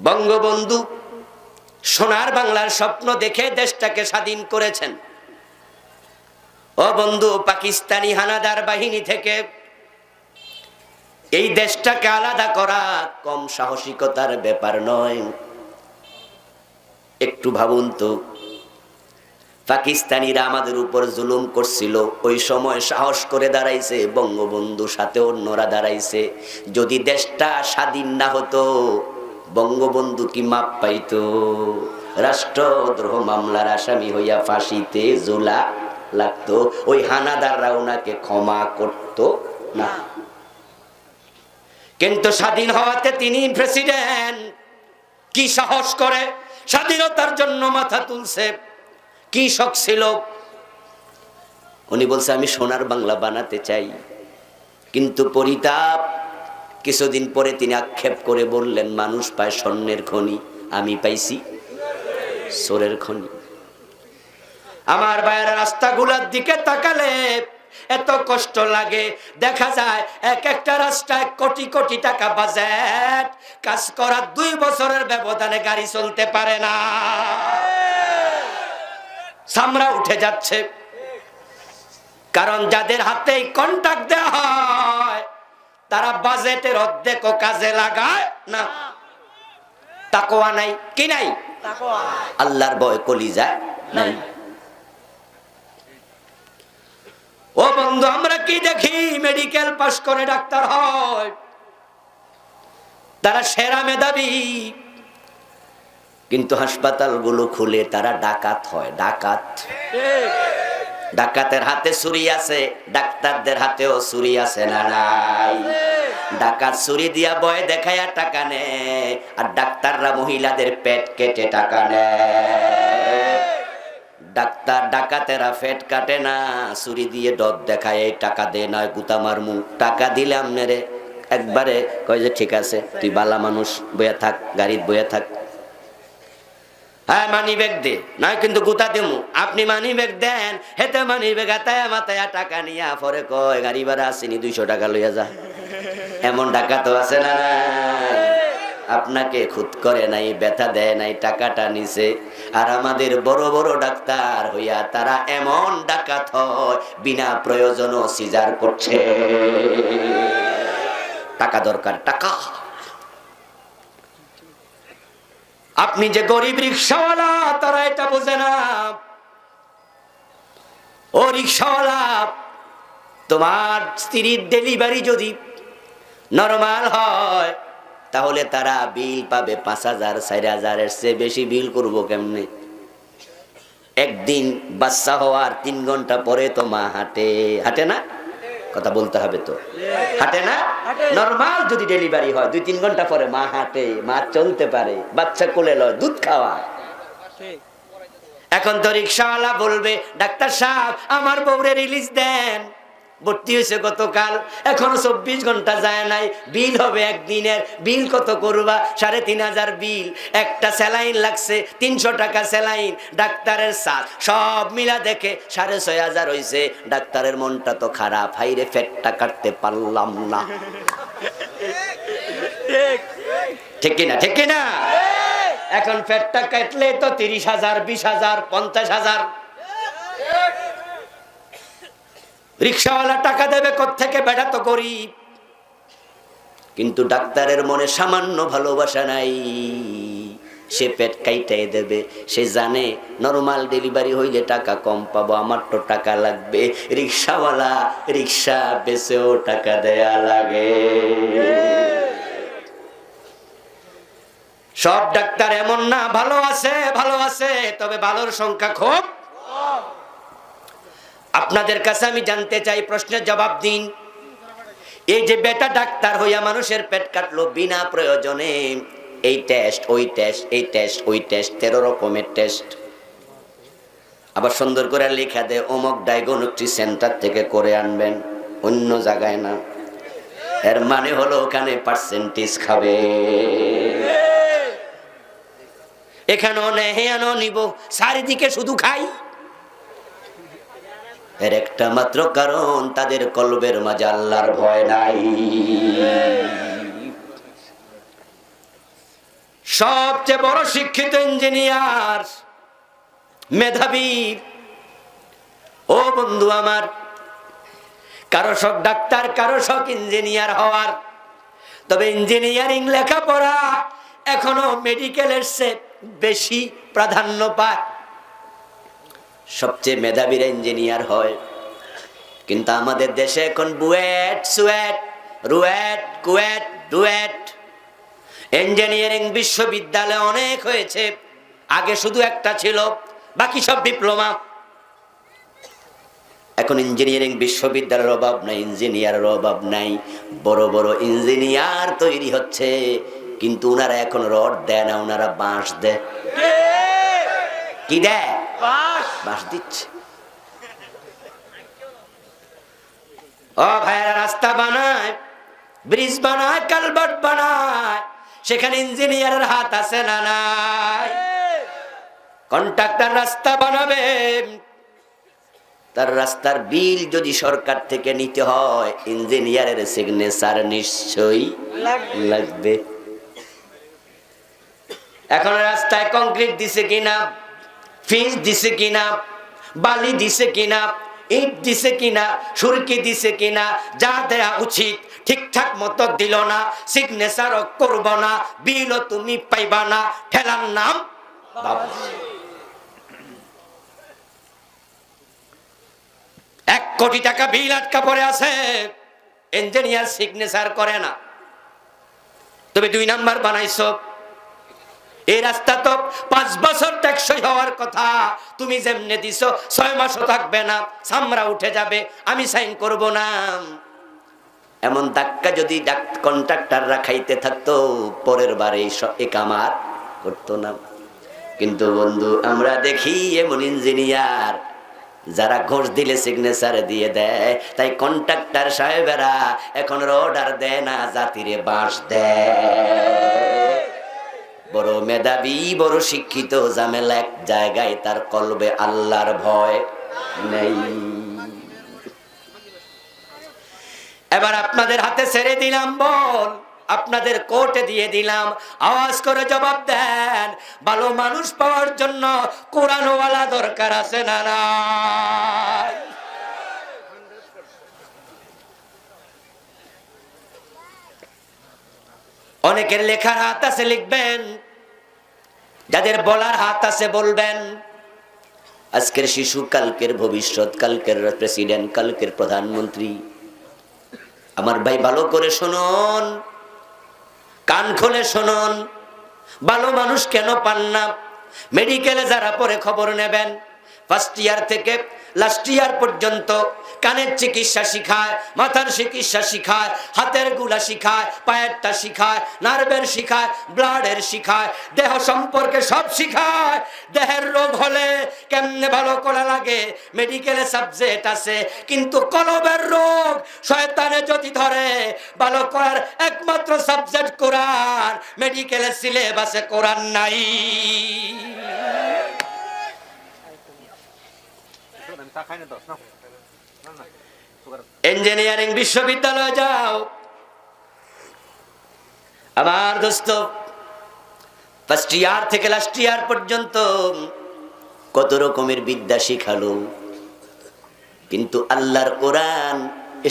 বঙ্গবন্ধু সোনার বাংলার স্বপ্ন দেখে দেশটাকে স্বাধীন করেছেন। ও বন্ধু, পাকিস্তানি হানাদার বাহিনী থেকে এই দেশটাকে আলাদা করা কম সাহসিকতার ব্যাপার নয়। একটু ভাবুন তো, পাকিস্তানিরা আমাদের উপর জুলুম করছিল, ওই সময় সাহস করে দাঁড়াইছে, বঙ্গবন্ধুর সাথে অন্যরা দাঁড়াইছে। যদি দেশটা স্বাধীন না হতো, বঙ্গবন্ধু কি মাপ পাইতো? রাষ্ট্রদ্রোহ মামলার আসামি হইয়া ফাঁসিতে ঝোলা লাগতো। ওই হানাদাররা ওনাকে ক্ষমা করতো না। কিন্তু স্বাধীন হওয়াতে তিনি প্রেসিডেন্ট, কি সাহস করে স্বাধীনতার জন্য মাথা তুলছে, কি শখ ছিল। উনি বলছে আমি সোনার বাংলা বানাতে চাই। কিন্তু পরিতাপ, কিছুদিন পরে তিনি আক্ষেপ করে বললেন মানুষ পায় স্বর্ণের খনি, আমি পাইছি সোরের খনি। আমার ভাইয়েরা, রাস্তাগুলোর দিকে তাকালে এত কষ্ট লাগে। দেখা যায় এক একটা রাস্তায় কোটি কোটি টাকা বাজেট, কাজ করার 2 বছরের ব্যবধানে গাড়ি চলতে পারে না, চামড়া উঠে যাচ্ছে। কারণ যাদের হাতে কন্ট্রাক্ট দেওয়া হয় তারা বাজেটের অর্ধেকও কাজে লাগায় না। তাকওয়া নাই, কি নাই? আল্লাহর ভয় কলিজায় নাই। ও বন্ধু, আমরা কি দেখি মেডিকেল পাস করে ডাক্তার হয়, তারা সেরা মেধাবী, কিন্তু হাসপাতালগুলো খুলে তারা ডাকাত হয়। ডাকাত, ডাকাতের হাতে ছুরি আছে, ডাক্তারদের হাতেও ছুরি আছে না নাই? ডাকাত ছুরি দিয়া ভয় দেখায়া টাকা নেয়, আর ডাক্তাররা মহিলাদের পেট কেটে টাকা নেয়। ডাক্তার ডাকাতেরা পেট কাটে না, ছুরি দিয়ে ডর দেখায়, এই টাকা দে নয় গুতা মারমু। টাকা দিলাম মেরে একবারে কয় যে ঠিক আছে, তুই বালা মানুষ, বইয়া থাক, গাড়িতে বইয়া থাক। হ্যাঁ, মানি ব্যাগ দে, নয় কিন্তু গুতা দিমু। আপনি মানি ব্যাগ দেন, হেতে মানি ব্যাগ হাতায়া মাতায়া টাকা নিয়া পরে কয় গাড়ি ভাড়া আসেনি, 200 টাকা লইয়া যা। এমন ডাকাত আছে না? আপনাকে খুদ করে নাই, ব্যথা দেয় নাই, টাকাটা নিছে। আর আমাদের বড় বড় ডাক্তার হইয়া তারা এমন ডাকাত হয়, বিনা প্রয়োজনও সিজার করছে। টাকা দরকার, টাকা। আপনি যে গরিব রিক্সাওয়ালা, তারা এটা বোঝে না। ও রিক্সাওয়ালা, তোমার স্ত্রীর ডেলিভারি যদি নরমাল হয় তাহলে তারা বিল পাবে 5,000 4,000, এর চেয়ে বেশি বিল করবো কেমনে? একদিন বাচ্চা হওয়ার 3 ঘন্টা পরে তো মা হাঁটে, হাঁটে না? কথা বলতে হবে তো, হাঁটে না? নরমাল যদি ডেলিভারি হয় 2-3 ঘন্টা পরে মা হাঁটে, মা চলতে পারে, বাচ্চা কোলে লয়, দুধ খাওয়া। এখন তো রিক্সাওয়ালা বলবে ডাক্তার সাহেব আমার বউরে রিলিজ দেন, ভর্তি হয়েছে গতকাল, এখনো 24 ঘন্টা যায় নাই, বিল হবে একদিনের। বিল কত করবা? 3,500 বিল। একটা স্যালাইন লাগছে 300 টাকা স্যালাইন, ডাক্তারের চার্জ সব মিলা দেখে 6,500 হয়েছে। ডাক্তারের মনটা তো খারাপ, হাইরে ফেটটা কাটতে পারলাম না। ঠিক কিনা? ঠিক কিনা? এখন ফেটটা কাটলে তো 30,000, 20,000, 50,000। রিক্সাওয়ালা টাকা দেবে কোত্থেকে? বেটা তো গরিব। কিন্তু ডাক্তারের মনে সামান্য ভালোবাসা নাই, সে পেট কাইটাই দেবে। সে জানে নরমাল ডেলিভারি হইলে টাকা কম পাবো, আমার তো টাকা লাগবে। রিক্সাওয়ালা রিক্সা বেচেও টাকা দেয়া লাগে। সব ডাক্তার এমন না, ভালো আছে, ভালো আছে, তবে ভালোর সংখ্যা খুব। আপনাদের কাছে আমি জানতে চাই, প্রশ্নের জবাব দিন। এই যে বেটা ডাক্তার হইয়া মানুষের পেট কাটলো বিনা প্রয়োজনে, এই টেস্ট ওই টেস্ট, এই টেস্ট ওই টেস্ট, 13 রকমের টেস্ট। আবার সুন্দর করে লেখা দেয় অমুক ডায়াগনস্টিক সেন্টার থেকে করে আনবেন, অন্য জায়গায় না। এর মানে হলো ওখানে পার্সেন্টেজ খাবে। এখানেও নেহেয়ানো নিব, চারিদিকে শুধু খাই। এর একটা মাত্র কারণ, তাদের কলবের মাঝে আল্লাহর ভয় নাই। সবচেয়ে বড় শিক্ষিত ইঞ্জিনিয়ার, মেধাবী। ও বন্ধু আমার, কারো শখ ডাক্তার, কারো শখ ইঞ্জিনিয়ার হওয়ার। তবে ইঞ্জিনিয়ারিং লেখাপড়া এখনো মেডিকেলের চেয়ে বেশি প্রাধান্য পায়। সবচেয়ে মেধাবীরা ইঞ্জিনিয়ার হয়। কিন্তু আমাদের দেশে এখন BUET, suit, RUET, KUET, duet, engineering বিশ্ববিদ্যালয় অনেক হয়েছে। আগে শুধু একটা ছিল, বাকি সব ডিপ্লোমা। এখন ইঞ্জিনিয়ারিং বিশ্ববিদ্যালয়ের অভাব নাই, ইঞ্জিনিয়ারের অভাব নাই। বড় বড় ইঞ্জিনিয়ার তৈরি হচ্ছে, কিন্তু ওনারা এখন রড দেয় না, ওনারা বাঁশ দেয়। কি দেয়? বাঁশ দিচ্ছে। ও ভাইয়েরা, রাস্তা বানায়, ব্রিজ বানায়, কালভার্ট বানায়, সেখানে ইঞ্জিনিয়ারের হাত আছে না নাই? কন্ট্রাক্টর রাস্তা বানাবে, তার রাস্তার বিল যদি সরকার থেকে নিতে হয়, ইঞ্জিনিয়ারের সিগনেচার নিশ্চয়ই লাগবে। এখন রাস্তায় কংক্রিট দিছে কিনা, ফিস দিছে কিনা, বালি দিছে কিনা, ইট দিছে কিনা, সুরকি দিছে কিনা, যা দেয়া উচিত ঠিকঠাক মতো দিল না, সিগনেচারও করব না, বিলও তুমি পাইবা না, ঠেলার নাম বাবাজি। 1 কোটি টাকা বিল আটকা পড়ে আছে, ইঞ্জিনিয়ার সিগনেচার করে না। তুমি 2 নাম্বার বানাইছো। এই রাস্তা তো 5 বছর টেকসই হওয়ার কথা, তুমি যেমনে দিছো 6 মাসও থাকবে না, চামড়া উঠে যাবে, আমি সাইন করব না। এমন ধাক্কা যদি কন্ট্রাক্টররা খাইতে থাকতো, পরের বারে এ কামার করতো না। কিন্তু বন্ধু, আমরা দেখি এমন ইঞ্জিনিয়ার যারা ঘোষ দিলে সিগনেচার দিয়ে দেয়। তাই কন্ট্রাক্টর সাহেবেরা এখন অর্ডার দেয় না, জাতিরে বাঁশ দেয়। বড় মেধাবী, বড় শিক্ষিত, জামেলা এক জায়গায়, তার কলবে আল্লাহর ভয় নেই। এবার আপনাদের হাতে ছেড়ে দিলাম বল, আপনাদের কোর্টে দিয়ে দিলাম, আওয়াজ করে জবাব দেন। ভালো মানুষ পাওয়ার জন্য কোরআনওয়ালা দরকার আছে না নাই? অনেকের লেখার হাত আছে, লিখবেন। যাদের বলার হাত আছে বলবেন। আজকের শিশু কালকের ভবিষ্যৎ, কালকের প্রেসিডেন্ট, কালকের প্রধানমন্ত্রী। আমার ভাই ভালো করে শুনুন, কান খুলে শুনুন। ভালো মানুষ কেন পান না? মেডিকেলে যারা পরে খবর নেবেন, ফার্স্ট ইয়ার থেকে লাস্ট ইয়ার পর্যন্ত কানের চিকিৎসা শিখায়, মাথার চিকিৎসা শিখায়, হাতের গুলা শিখায়, পায়েরটা শিখায়, নার্ভের শিখায়, ব্লাডের শিখায়, দেহ সম্পর্কে সব শিখায়। দেহের রোগ হলে কেমনে ভালো করা লাগে মেডিকেলে সাবজেক্ট আছে, কিন্তু কলবের রোগ শয়তানে যদি ধরে, ভালো করার একমাত্র সাবজেক্ট কোরআন। মেডিকেলে সিলেবাসে কোরআন নাই। ইঞ্জিনিয়ারিং বিশ্ববিদ্যালয়ে যাও আমার দোস্ত, ফার্স্ট ইয়ার থেকে লাস্ট ইয়ার পর্যন্ত কত রকমের বিদ্যা শিখালো, কিন্তু আল্লাহর কোরআন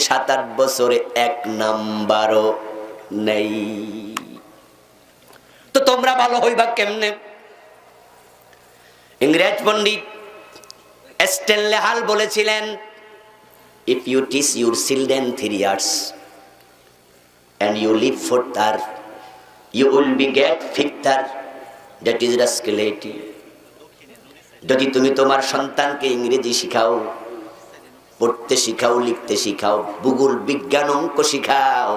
7-8 বছরে 1 নাম্বারও নেই। তো তোমরা ভালো হইবা কেমনে? ইংরেজ পণ্ডিত স্ট্যানলে হাল বলেছিলেন, if you teach your children 3 years and you live for that, you will be get 5th year, that is rascality. যদি তুমি তোমার সন্তানকে ইংরেজি শিখাও, পড়তে শিখাও, লিখতে শিখাও, ভূগোল, বিজ্ঞান, অঙ্ক শিখাও,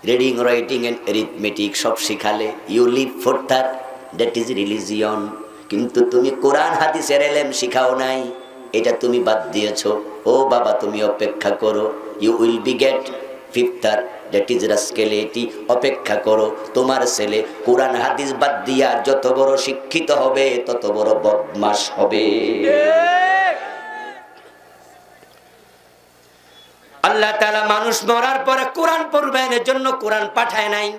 রিডিং, রাইটিং এন্ড অ্যারিথমেটিক সব শিখালে, you live for that, that is religion. কিন্তু তুমি কোরআন হাদিসের এলেম শিখাও নাই, এটা তুমি বাদ দিয়েছো। ও বাবা, তুমি অপেক্ষা করো, you will be get 5th year, that is rascality. অপেক্ষা করো, তোমার ছেলে কোরআন হাদিস বাদ দিয়া যত বড় শিক্ষিত হবে, তত বড় বদমাশ হবে। আল্লাহ তাআলা মানুষ মরার পরে কোরআন পড়বেন, এর জন্য কোরআন পাঠায় নাই।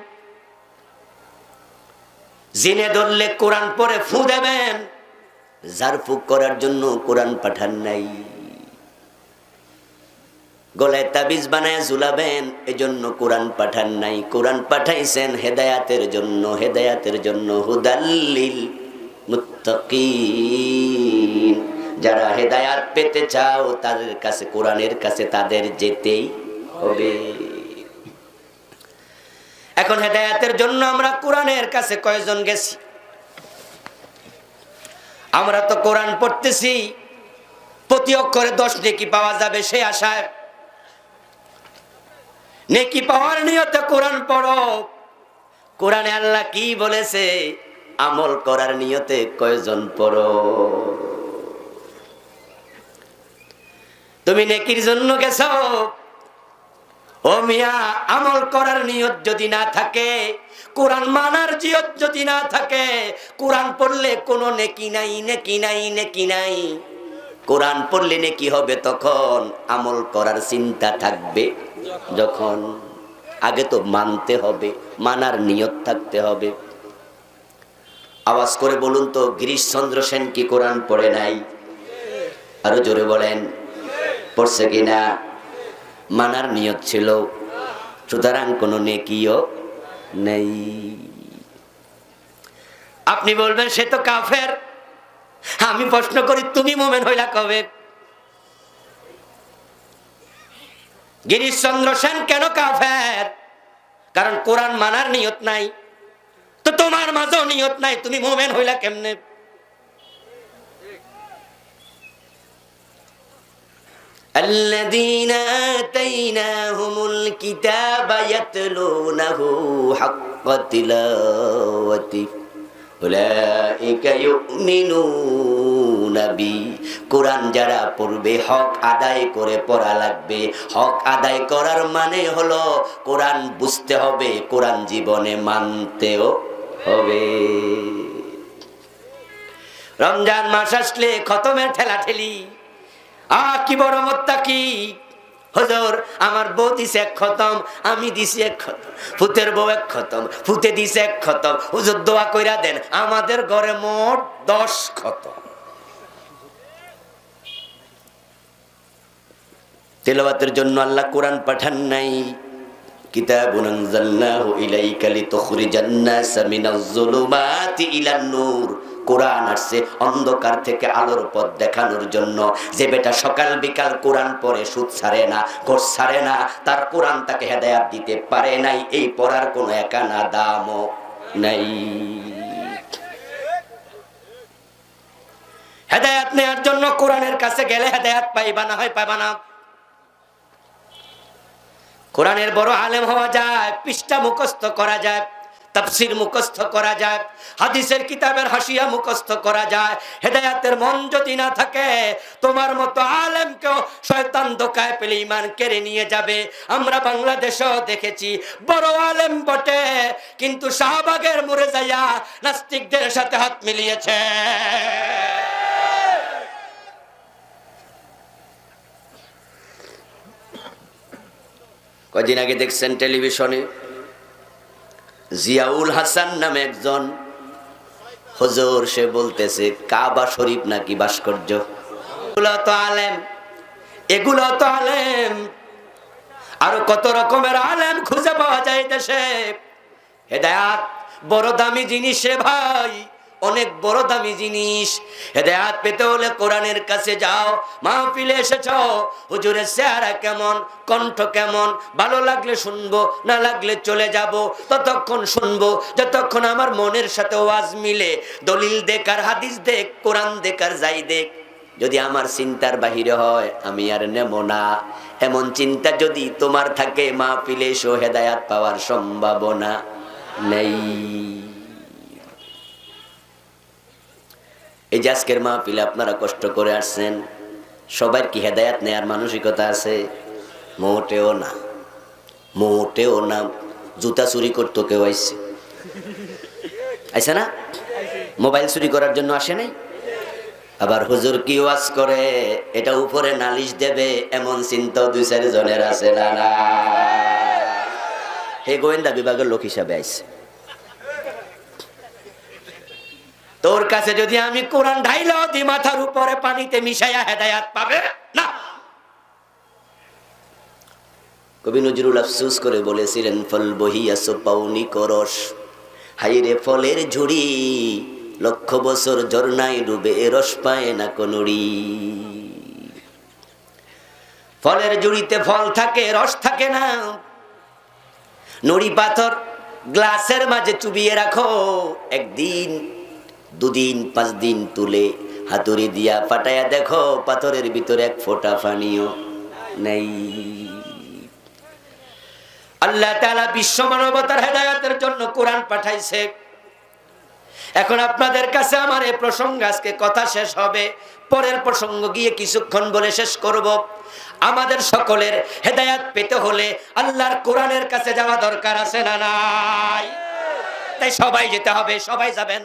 জিনে ধরলে কোরআন পড়ে ফু দেবেন, ঝাড়ফুঁক করার জন্য কোরআন পাঠান নাই। গলায় তাবিজ বানায় ঝুলাবেন, এজন্য কোরআন পাঠান নাই। কোরআন পাঠাইছেন হেদায়াতের জন্য, হেদায়াতের জন্য। হুদাল্লিল মুত্তাকিন, যারা হেদায়াত পেতে চাও তাদের কাছে, কোরআনের কাছে তাদের যেতেই হবে। এখন হেদায়াতের জন্য আমরা কোরআনের কাছে কয়জন গেছি? আমরা তো কোরআন পড়তেছি, প্রতি অক্ষরে 10 নেকি পাওয়া যাবে সে আশায়। নেকি পাওয়ার নিয়তে কোরআন পড়ো। কোরআনে আল্লাহ কি বলেছে আমল করার নিয়তে কয়জন পড়ো? তুমি নেকির জন্য গেছো, ও মিয়া, আমল করার নিয়ত যদি না থাকে, কোরআন মানার নিয়ত যদি না থাকে, কোরআন পড়লে কোনো নেকি নাই, নেকি নাই, নেকি নাই। কোরআন পড়লে নেকি হবে তখন, আমল করার চিন্তা থাকবে যখন। আগে তো মানতে হবে, মানার নিয়ত থাকতে হবে। আওয়াজ করে বলুন তো, গিরিশচন্দ্র সেন কি কোরআন পড়ে নাই? আরো জোরে বলেন, পড়ছে কিনা? মানার নিয়ত ছিল, সুতরাং কোনো নেকিও নেই। আপনি বলবেন সে তো কাফের। আমি প্রশ্ন করি, তুমি মুমিন হইলা কবে? গিরিশচন্দ্র সেন কেন কাফের? কারণ কোরআন মানার নিয়ত নাই। তো তোমার মাঝেও নিয়ত নাই, তুমি মুমিন হইলা কেমনে? الذين آتيناهم الكتاب يتلونه حق تلاوته أولئك يؤمنون به। কোরআন যারা পড়বে হক আদায় করে পড়া লাগবে। হক আদায় করার মানে হলো কোরআন বুঝতে হবে, কোরআন জীবনে মানতেও হবে। রমজান মাস আসলে খতমের ঠেলাঠেলি। কি বড় মুত্তাকি হুজুর, আমার বউ দিছে 1 খতম, আমি দিছি 1 খতম, ফুতের বউ 1 খতম, ফুতে দিছে 1 খতম। হুজুর দোয়া কইরা দেন, আমাদের ঘরে মোট 10 খতম। তেলাওয়াতের জন্য আল্লাহ কোরআন পাঠান নাই। কিতাবুন আনজালনাহু ইলাইকা লিতুখরিজান নাসা মিনাজ যুলুমাতি ইলান নূর। কোরআন আসছে অন্ধকার থেকে আলোর পথ দেখানোর জন্য। যে বেটা সকাল বিকাল কোরআন পড়ে সুদ ছাড়ে না, ঘোষ ছাড়ে না, তার কোরআন তাকে হেদায়াত দিতে পারে নাই। এই পড়ার কোনো একানা দামও নাই। হেদায়াত নেওয়ার জন্য কোরআনের কাছে গেলে হেদায়াত পাইবা, না হয় পাইবা না। কোরআনের বড় আলেম হওয়া যায়, পৃষ্ঠা মুখস্থ করা যায়, তাফসীর মুখস্থ করা যায়, হাদিসের কিতাবের হাসিয়া মুখস্থ করা যায়। হেদায়াতের মন যদি না থাকে, তোমার মতো আলেমকেও শয়তান ধোঁকায় পেলে ঈমান কেড়ে নিয়ে যাবে। আমরা বাংলাদেশেও দেখেছি, বড় আলেম বটে, কিন্তু শাহবাগের মোড়ে যাইয়া নাস্তিকদের সাথে হাত মিলিয়েছে। কদিন আগে দেখছেন টেলিভিশনে, জিয়াউল হাসান নামে একজন হুজুর, সে বলতেছে কাবা শরীফ নাকি ভাস্কর্য। এগুলো তো আলেম, এগুলো তো আলেম। আরো কত রকমের আলেম খুঁজে পাওয়া যায় দেশে। হেদায়াত বড় দামি জিনিস রে ভাই, অনেক বড় দামি জিনিস। হেদায়াত পেতে হলে কোরআনের কাছে যাও। মাহফিলে এসেছো, হুজুরের চেহারা কেমন, কণ্ঠ কেমন, ভালো লাগলে শুনবো, না লাগলে চলে যাব। ততক্ষণ শুনবো যতক্ষণ আমার মনের সাথে ওয়াজ মিলে। দলিল দেখ আর হাদিস দেখ, কোরআন দেখ আর যাই দেখ, যদি আমার চিন্তার বাহিরে হয় আমি আর নেব না। এমন চিন্তা যদি তোমার থাকে, মাহফিলে এসো, হেদায়াত পাওয়ার সম্ভাবনা নেই। এই যে আজকের মাহফিলে আপনারা কষ্ট করে আসছেন, সবার কি হেদায়াত নেয়ার মানসিকতা আছে? মোটেও না, মোটেও না। জুতা চুরি করতো কেউ আইছে, আইসে না? মোবাইল চুরি করার জন্য আসে নাই? আবার হুজুর কি ওয়াজ করে এটা উপরে নালিশ দেবে, এমন চিন্তাও 2-4 জনের আছে না? না, হে গোয়েন্দা বিভাগের লোক হিসাবে আইছে। তোর কাছে যদি আমি কোরআন ঢাইলাও দি মাথার উপরে পানিতে মিশাইয়া হেদায়াত পাবে না। কবি নজরুল আফসোস করে বলেছিলেন, ফল বহিয়াছো পাউনি করস, হাইরে ফলের ঝুড়ি, লক্ষ বছর ঝর্ণায় ডুবে রস পায় না কোনড়ি। ফলের ঝুড়িতে ফল থাকে, রস থাকে না। নুড়ি পাথর গ্লাসের মাঝে চুবিয়ে রাখো, একদিন দুদিন 5 দিন তুলে হাতুড়ি দিয়া ফাটাইয়া দেখো, পাথরের ভিতরে এক ফোঁটা পানিও নেই। আল্লাহ তাআলা বিশ্ব মানবতার হেদায়েতের জন্য কোরআন পাঠাইছে। এখন আপনাদের কাছে আমার এই প্রসঙ্গ, আজকে কথা শেষ হবে, পরের প্রসঙ্গ গিয়ে কিছুক্ষণ বলে শেষ করব। আমাদের সকলের হেদায়েত পেতে হলে আল্লাহর কোরআনের কাছে যাওয়া দরকার আছে না নাই? তাই সবাই যেতে হবে, সবাই যাবেন।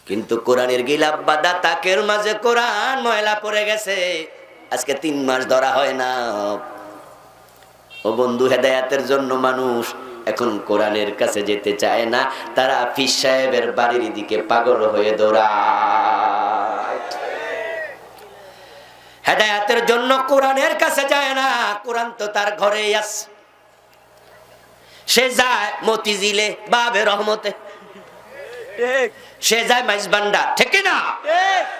কিন্তু কোরআনের গিলাপ বাঁধা তাকের মাঝে কোরআন ময়লা পড়ে গেছে, আজকে 3 মাস ধরা হয় না। ও বন্ধু, হেদায়েতের জন্য মানুষ এখন কোরআনের কাছে যেতে চায় না, তারা পীর সাহেবের বাড়ির দিকে পাগল হয়ে দৌড়ায়। হেদায়েতের জন্য কোরআনের কাছে যায় না, কোরআন তো তার ঘরেই আছে। সে যায় মতিঝিলে বাবে রহমতে, সে যায় মাইজবান্ডা, ঠিক না?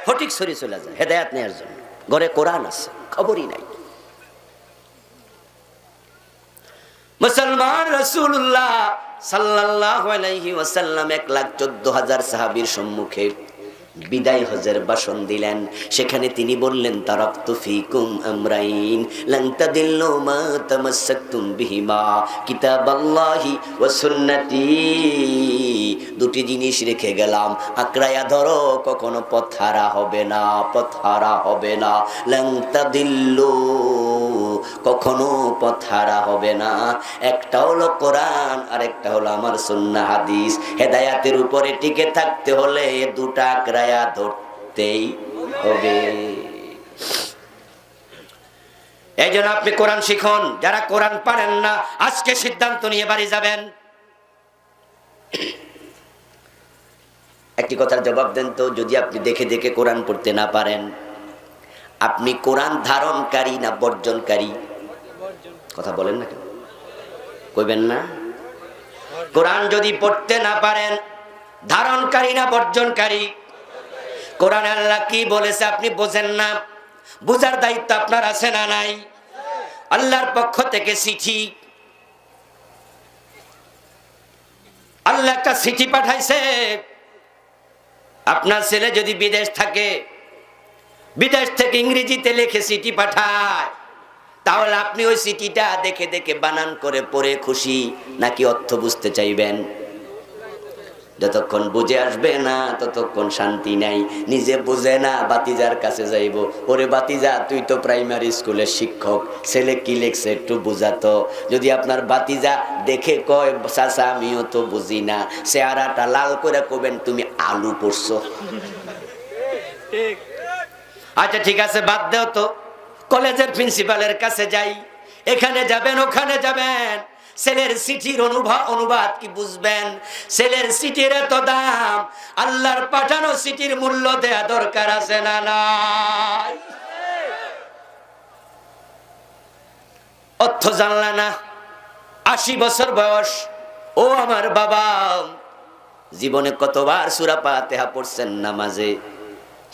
ফটিকছড়ি চলে যায় হেদায়েত নেওয়ার জন্য, ঘরে কোরআন আছে, খবরই নাই। মুসলমান রাসূলুল্লাহ সাল্লাল্লাহু আলাইহি ওয়াসাল্লাম 1,14,000 সাহাবীর সম্মুখে বিদায় হজের ভাষণ দিলেন। সেখানে তিনি বললেন, তারাকতু ফিকুম আমরাইন লান তাদিল্লু মা তামাসসাকতুম বিহিমা কিতাবাল্লাহি ওয়া সুন্নতি। 2টি জিনিস রেখে গেলাম, আকড়ায়া ধরো, কখনো পথ হারা হবে না, পথ হারা হবে না। লান তাদিল্লু, কখনো পথ হারা হবে না। একটা হলো কোরআন, আর একটা হলো আমার সুন্নাহ হাদিস। হেদায়েতের উপরে টিকে থাকতে হলে 2টা আকড়ায়া ধরতেই হবে। এই জন্য আপনি কোরআন শিখুন। যারা কোরআন পারেন না, আজকে সিদ্ধান্ত নিয়ে বাড়ি যাবেন। একটি কথার জবাব দেন তো, যদি আপনি দেখে দেখে কোরআন পড়তে না পারেন, আপনি কোরআন ধারণকারী না বর্জনকারী? কথা বলেন না কেন? কইবেন না? কোরআন যদি পড়তে না পারেন, ধারণকারী না বর্জনকারী? কোরআন আল্লাহ কি বলেছে আপনি বোঝেন না, বুঝার দায়িত্ব আপনার আছে না নাই? আল্লাহর পক্ষ থেকে চিঠি, আল্লাহ একটা চিঠি পাঠাইছে। আপনার ছেলে যদি বিদেশ থাকে, বিদেশ থেকে ইংরেজিতে লিখে চিঠি পাঠায়, তাহলে আপনি ওই চিঠিটা দেখে দেখে বানান করে পড়ে খুশি, নাকি অর্থ বুঝতে চাইবেন? যতক্ষণ বুঝে আসবে না ততক্ষণ শান্তি নাই। নিজে বুঝে না, বাতিজার কাছে যাইব, ওরে বাতিজা তুই তো প্রাইমারি স্কুলের শিক্ষক, ছেলে কি লেখছে একটু বুঝাতো। যদি আপনার বাতিজা দেখে কয় চাচা আমিও তো বুঝি না, চেহারাটা লাল করে কবেন তুমি আলু পড়ছো। আচ্ছা ঠিক আছে, বাদ দেও তো, কলেজের প্রিন্সিপালের কাছে যাই, এখানে যাবেন ওখানে যাবেন, ছেলের চিঠির অনুবাদ কি বুঝবেন? ছেলের চিঠির এত দাম, আল্লাহর পাঠানো চিঠির মূল্য দেয়া দরকার আছে না নাই? অর্থ জানলা না, 80 বছর বয়স, ও আমার বাবা, জীবনে কতবার সূরা ফাতিহা পড়ছেন নামাজে,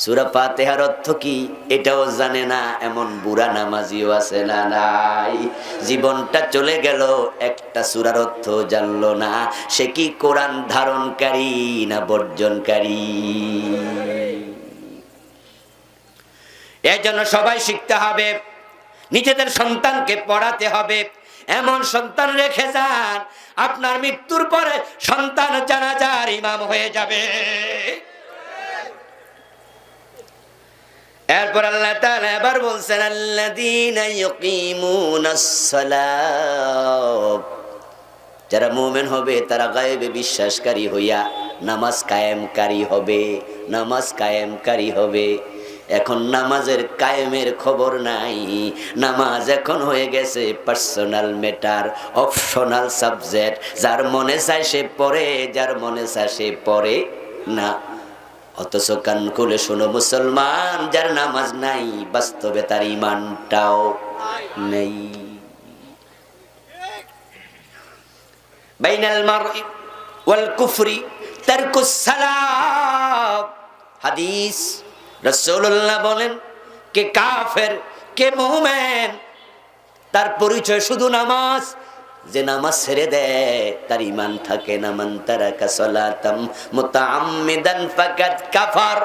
সূরা ফাতিহার অর্থ কি এটাও জানে না, এমন বুড়া নামাজিও আছে না নাই? জীবনটা চলে গেল, একটা সূরার অর্থ জানলো না। সে কি কোরআন ধারণকারী না বর্জনকারী? এই জন্য সবাই শিখতে হবে, নিজেদের সন্তানকে পড়াতে হবে। এমন সন্তান রেখে যান, আপনার মৃত্যুর পরে সন্তান জানাজার ইমাম হয়ে যাবে। এরপর আল্লাহ তাআলা এবার বলছেন, আল্লাযীনা ইয়ুকিমুনাস সালাত, যারা মুমিন হবে তারা গায়বে বিশ্বাসকারী হইয়া নামাজ কায়েমকারী হবে, নামাজ কায়েমকারী হবে। এখন নামাজের কায়েমের খবর নাই। নামাজ এখন হয়ে গেছে পার্সোনাল ম্যাটার, অপশনাল সাবজেক্ট। যার মনে চায় সে পড়ে, যার মনে চায় সে পড়ে না। অথচ কান খুলে শোনো মুসলমান, যার নামাজ নাই বাস্তবে তার ঈমানটাও নেই। বাইনাল মারই ওয়াল কুফরি তারকুস সালাত। হাদিস, রাসূলুল্লাহ বলেন কে কাফের কে মুমিন তার পরিচয় শুধু নামাজ। যে নামাজ ছেড়ে দেয় তার ঈমান থাকে না। মান তারাকা সালাতাম মুতাআম্মিদান ফাকাদ কাফার।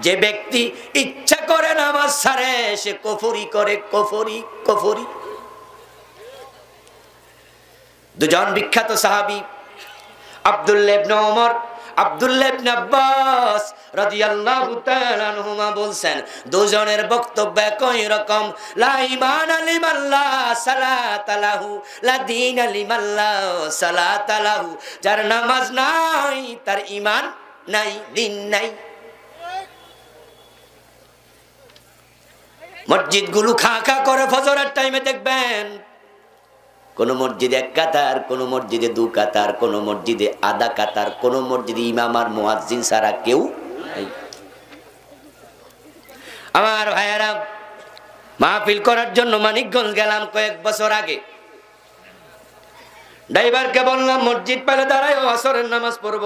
যে ব্যক্তি ইচ্ছা করে নামাজ ছাড়ে সে কুফরি করে, কুফরি। দুজন বিখ্যাত সাহাবী আব্দুল্লাহ ইবনে ওমর, আব্দুল্লাহ ইবনে আব্বাস রাদিয়াল্লাহু তাআলা আনহুমা বলছেন, দুজনের বক্তব্য একই রকম। লা ঈমানা লিমান লা সালাতা লাহু, লা দীনা লিমান লা সালাতা লাহু। যার নামাজ নাই তার ঈমান নাই, দিন নাই। মসজিদগুলো খা খা করে ফজরের টাইমে দেখবেন কোন মসজিদে এক কাতার, কোন মসজিদে দু কাতার, কোন মসজিদে আধা কাতার, কোন মসজিদে ইমাম আর মুয়াজ্জিন ছাড়া কেউ নেই। আমার ভাইয়েরা, মাহফিল করার জন্য মানিকগঞ্জ গেলাম কয়েক বছর আগে। ড্রাইভারকে বললাম মসজিদ পেলে দাঁড়ায় আসরের নামাজ পড়ব।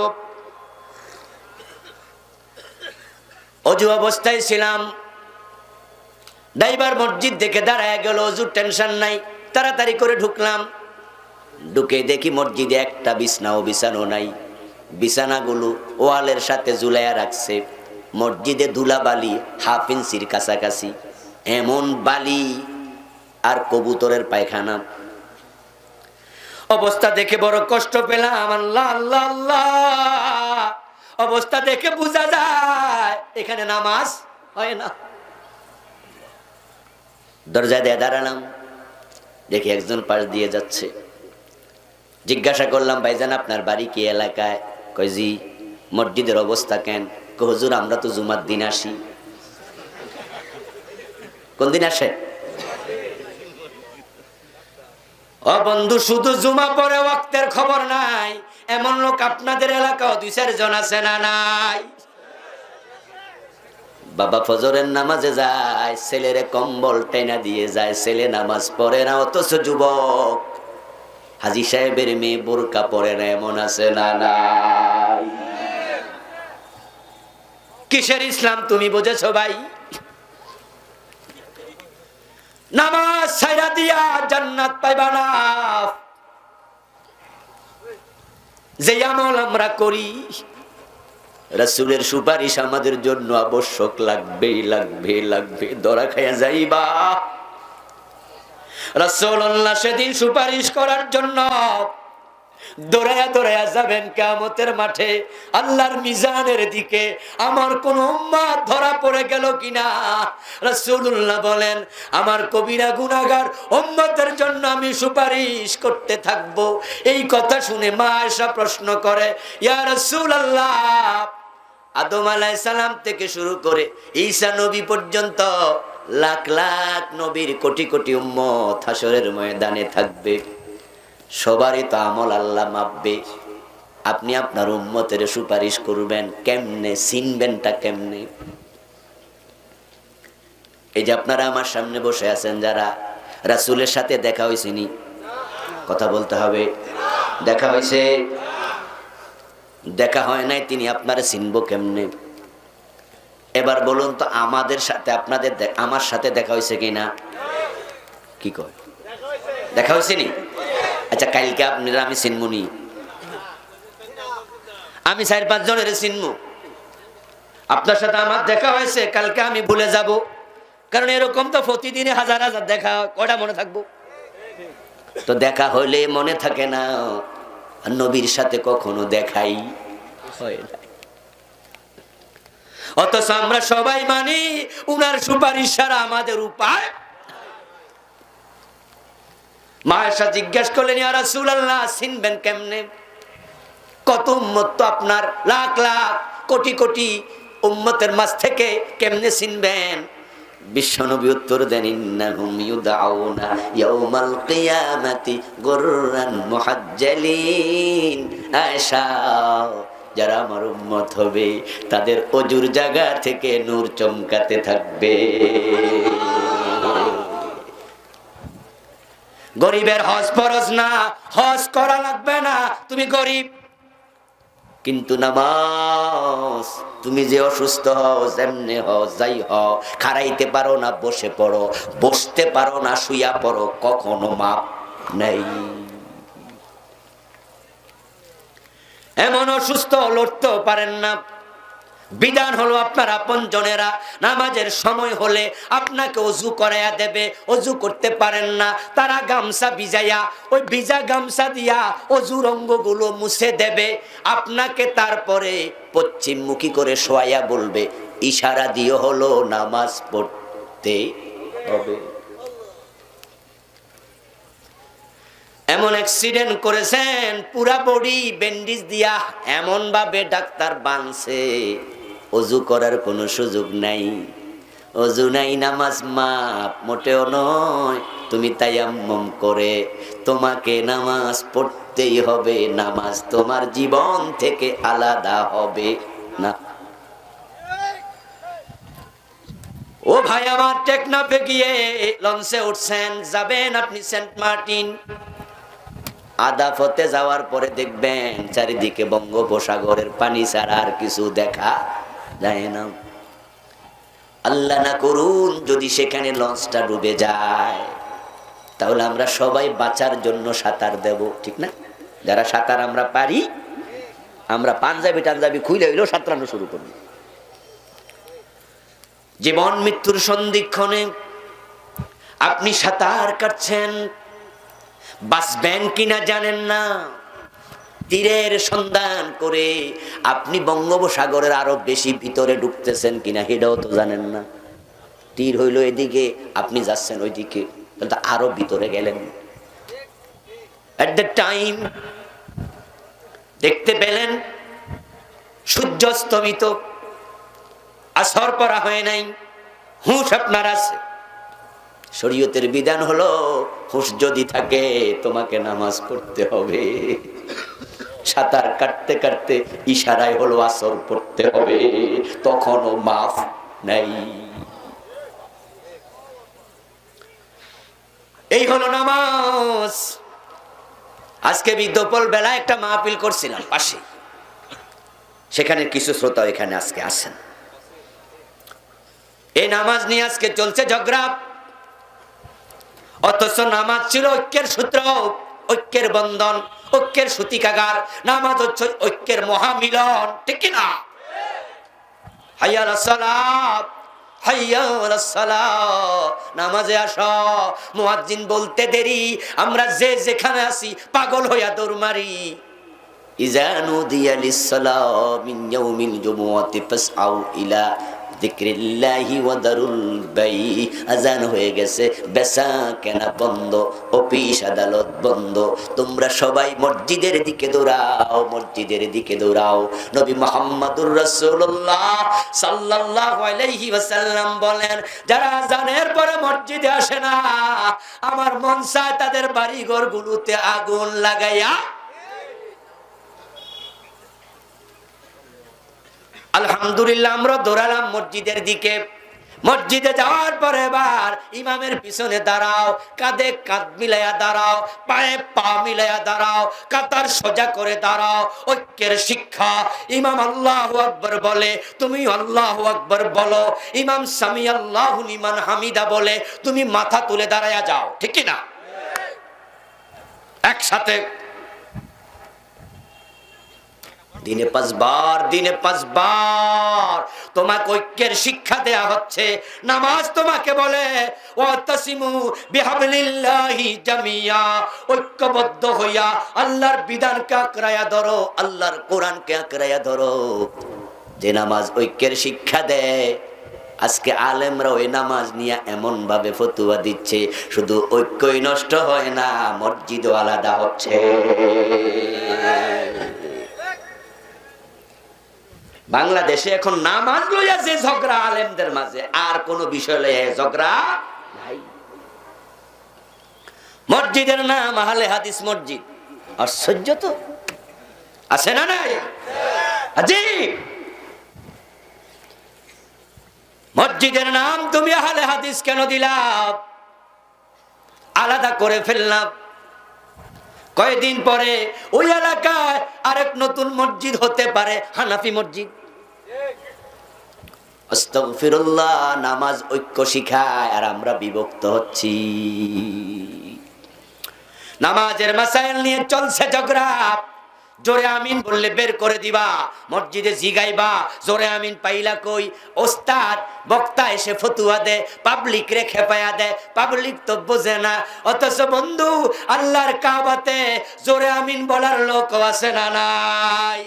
অজু অবস্থায় ছিলাম, ড্রাইভার মসজিদ দেখে দাঁড়ায় গেল, অজুর টেনশন নাই। তাড়াতাড়ি করে ঢুকলাম, ঢুকে দেখি মসজিদে একটা বিছানাও বিছানো নাই। বিছানাগুলো ওয়ালের সাথে ঝুলাইয়া রাখছে। মসজিদে ধুলা বালি হাফ ইঞ্চির কাছাকাছি, এমন বালি আর কবুতরের পায়খানা। অবস্থা দেখে বড় কষ্ট পেলাম। আল্লাহ আল্লাহ আল্লাহ, অবস্থা দেখে বোঝা যায় এখানে নামাজ হয় না। দরজা দিয়ে দাঁড়ালাম, দেখি একজন পাশ দিয়ে যাচ্ছে। জিজ্ঞাসা করলাম, ভাইজান আপনার বাড়ি কি এলাকায়? কয় জি। মসজিদের অবস্থা কেন? কয় হুজুর আমরা তো জুমার দিন আসি। কোন দিন আসে? ও বন্ধু, শুধু জুমা পরে ওয়াক্তের খবর নাই এমন লোক আপনাদের এলাকাও 2-4 জন আছে না নাই? বাবা ফজরের নামাজে যায়, ছেলেরে কম্বল টেনা দিয়ে যায়, ছেলে নামাজ পড়ে না। অথচ যুবক হাজী সাহেবের মেয়ে বোরকা পরে না, এমন আছে না নাই? কিসের ইসলাম তুমি বুঝেছো ভাই? নামাজ ছাইরা দিয়া জান্নাত পাইবা না। যে আমল আমরা করি, রাসূলের সুপারিশ আমাদের জন্য আবশ্যক, লাগবে। ধরা খাইয়া যাইবা। রাসূলুল্লাহ সেদিন সুপারিশ করার জন্য দৌড়ায়া যাবেন কিয়ামতের মাঠে আল্লাহর মিজানের দিকে। আমার কোন উম্মত ধরা পড়ে গেল কিনা? রাসূলুল্লাহ বলেন, আমার কবিরা গুনাহগার উম্মতের জন্য আমি সুপারিশ করতে থাকব। এই কথা শুনে মা আয়েশা প্রশ্ন করে, ইয়া রাসূলুল্লাহ, আদম আলাইহিস সালাম থেকে শুরু করে ঈসা নবী পর্যন্ত লাখ লাখ নবীর কোটি কোটি উম্মত হাসরের ময়দানে থাকবে। সবারই তো আমল আল্লাহ মাপবে। আপনি আপনার উম্মতের সুপারিশ করবেন কেমনে? চিনবেনটা কেমনে? এই যে আপনারা আমার সামনে বসে আছেন, যারা রাসূলের সাথে দেখা হয়েছে নি? কথা বলতে হবে। দেখা হয়েছে? দেখা হয় নাই, তিনি আপনারা চিনবো কেমনে? এবার বলুন তো, আমাদের সাথে আপনাদের আমার সাথে দেখা হয়েছে কিনা? কি কয়? দেখা হয়েছে নি? আচ্ছা, কালকে আপনারা আমি চিনবনি, আমি 4-5 জনের চিনবো। আপনার সাথে আমার দেখা হয়েছে, কালকে আমি ভুলে যাব। কারণ এরকম তো প্রতিদিনে হাজার হাজার দেখা, কয়টা মনে থাকবো? তো দেখা হইলে মনে থাকে না। নবীর সাথে কখনো দেখাই হয় না। অথচ আমরা সবাই মানি উনার সুপারিশ ছাড়া আমাদের উপায়। মা আয়েশা জিজ্ঞেস করলেন, ইয়া রাসূলুল্লাহ, চিনবেন কেমনে? কত উম্মত তো আপনার, লাখ লাখ কোটি কোটি উম্মতের মাঝ থেকে কেমনে চিনবেন? বিশ্বনবী উত্তর দেন, ইন্নাহুম ইউদআউনা ইয়াউমাল কিয়ামাতি গুররান মুহাজ্জালিন। আয়েশা, যারা আমার উম্মত হবে তাদের অজুর জায়গা থেকে নূর চমকাতে থাকবে। গরিবের হজ ফরজ না, হজ করা লাগবে না, তুমি গরিব। কিন্তু নামাজ, তুমি যে অসুস্থ হও, যেমনে হও, যাই হও, খাড়াইতে পারো না বসে পড়ো, বসতে পারো না শুইয়া পড়ো, কখনো মাপ নেই। এমন অসুস্থ লড়তেও পারেন না, বিধান হলো আপনার আপনজনেরা নামাজের সময় হলে আপনাকে ওযু করাইয়া দেবে, ওযু করতে পারেন না, তারা গামছা ভিজাইয়া ওই ভিজা গামছা দিয়া ওযুর অঙ্গগুলো মুছে দেবে, আপনাকে তারপরে পশ্চিমমুখী করে শোয়াইয়া বলবে, ইশারা দিয়ে হলো নামাজ পড়তে হবে। এমন অ্যাক্সিডেন্ট করেছেন, পুরা বডি ব্যান্ডেজ দিয়া এমন ভাবে ডাক্তার বাঁধছে, ওযু করার কোনো সুযোগ নাই, ওযু নাই, নামাজ মাপ মোটেও নয়। তুমি তায়াম্মুম করে তোমাকে নামাজ পড়তেই হবে, নামাজ তোমার জীবন থেকে আলাদা হবে না। ও ভাই আমার, টেকনাফে গিয়ে লঞ্চে উঠছেন, যাবেন আপনি সেন্ট মার্টিন। আধা পথে যাওয়ার পরে দেখবেন চারিদিকে বঙ্গোপসাগরের পানি ছাড়া আর কিছু দেখা যায় না। আল্লাহ না করুন যদি সেখানে লঞ্চটা ডুবে যায়, তাহলে আমরা সবাই বাঁচার জন্য সাঁতার দেব, ঠিক না? যারা সাঁতার আমরা পারি, আমরা পাঞ্জাবি টাঞ্জাবি খুলে হইলেও সাঁতরানো শুরু করব। জীবন মৃত্যুর সন্ধিক্ষণে আপনি সাঁতার কাটছেন, বাঁচবেন কিনা জানেন না, তীরের সন্ধান করে আপনি বঙ্গোপসাগরের আরো বেশি ভিতরে ঢুকতেছেন কিনা সেটাও তো জানেন না। তীর হইল এদিকে, আপনি যাচ্ছেন ওইদিকে, তাহলে আরো ভিতরে গেলেন। এট দ্য টাইম দেখতে পেলেন সূর্য অস্তমিত, আসর পড়া হয় নাই, হুঁশ আপনার আছে। শরীয়তের বিধান হলো, হুঁশ যদি থাকে তোমাকে নামাজ পড়তে হবে। সাঁতার কাটতে কাটতে ইশারায় হলো আসর পড়তে হবে, তখনও মাফ নাই। এই হলো নামাজ। আজকে বিদ্যপল বেলা একটা মাহফিল করছিলাম পাশে, সেখানে কিছু শ্রোতা এখানে আজকে আসেন। এই নামাজ নিয়ে আজকে চলছে ঝগড়া, অথচ নামাজ ছিল ঐক্যের সূত্র, ঐক্যের বন্ধন, ঐক্যের সূতিকাগার। নামাজ হচ্ছে ঐক্যের মহামিলন, ঠিক কিনা? হাইয়া আলাস সালাত, হাইয়া আলাস সালাত, নামাজে আসো। মুয়াজ্জিন বলতে দেরি, আমরা যে যেখানে আছি পাগল হইয়া দৌড় মারি। ইযা নুদিয়া লিস-সালাতি মিন ইয়াউমিল জুমুআতি ফাসআউ ইলা যিকরিল্লাহি ওয়া দারুল বাই। আযান হয়ে গেছে, বেচা কেনা বন্ধ, অফিস আদালত বন্ধ, তোমরা সবাই মসজিদের দিকে দৌড়াও, মসজিদের দিকে দৌড়াও। নবী মুহাম্মদুর রাসূলুল্লাহ সাল্লাল্লাহু আলাইহি ওয়াসাল্লাম বলেন, যারা আযানের পরে মসজিদে আসে না, আমার মন চায় তাদের বাড়ি ঘরগুলোতে আগুন লাগাইয়া। আলহামদুলিল্লাহ আমরা দৌড়ালাম মসজিদের দিকে। মসজিদে যাওয়ার পরে এবার ইমামের পিছনে দাঁড়াও, কাঁধে কাঁধ মিলাইয়া দাঁড়াও, পায়ে পা মিলাইয়া দাঁড়াও, কাতার সোজা করে দাঁড়াও। ঐক্যের শিক্ষা। ইমাম আল্লাহু আকবার বলে, তুমি আল্লাহু আকবার বলো। ইমাম সামি আল্লাহু লিমান হামিদা বলে, তুমি মাথা তুলে দাঁড়াইয়া যাও, ঠিক কি না? একসাথে দিনে 5 বার, দিনে 5 বার তোমাকে ঐক্যের শিক্ষা দেয়া হচ্ছে। নামাজ তোমাকে বলে ওয়াতাসিমু বিহাবলিল্লাহি জামিয়া, ঐক্যবদ্ধ হইয়া আল্লাহর বিধানকে আঁকড়াইয়া ধরো, আল্লাহর কোরআনকে আঁকড়াইয়া ধরো। যে নামাজ ঐক্যের শিক্ষা দেয়, আজকে আলেমরা ওই নামাজ নিয়ে এমন ভাবে ফতোয়া দিচ্ছে, শুধু ঐক্যই নষ্ট হয় না, মসজিদও আলাদা হচ্ছে। বাংলাদেশে এখন নামাজ লইয়া যে ঝগড়া আলেমদের মাঝে, আর কোন বিষয় লইয়া ঝগড়া নাই। মসজিদের নাম আহলে হাদিস মসজিদ, আশ্চর্য তো, আছে না নাই? আজীব। মসজিদের নাম তুমি আহলে হাদিস কেন দিলাম? আলাদা করে ফেললাম। কয়েকদিন পরে ওই এলাকায় আরেক নতুন মসজিদ হতে পারে, হানাফি মসজিদ। আস্তাগফিরুল্লাহ, নামাজ ঐক্য শিখায় আর আমরা বিভক্ত হচ্ছি। নামাজের মাসাইল নিয়ে চলছে ঝগড়া। জোরে আমিন বললে বের করে দিবা, মসজিদে জিগাইবা জোরে আমিন পাইলা কই। ওস্তাদ বক্তা এসে ফতুয়া দে, পাবলিক রে খেপায়া দে, পাবলিক তো বোঝে না। অথচ বন্ধু আল্লাহর কাবাতে জোরে আমিন বলার লোক আছে না নাই?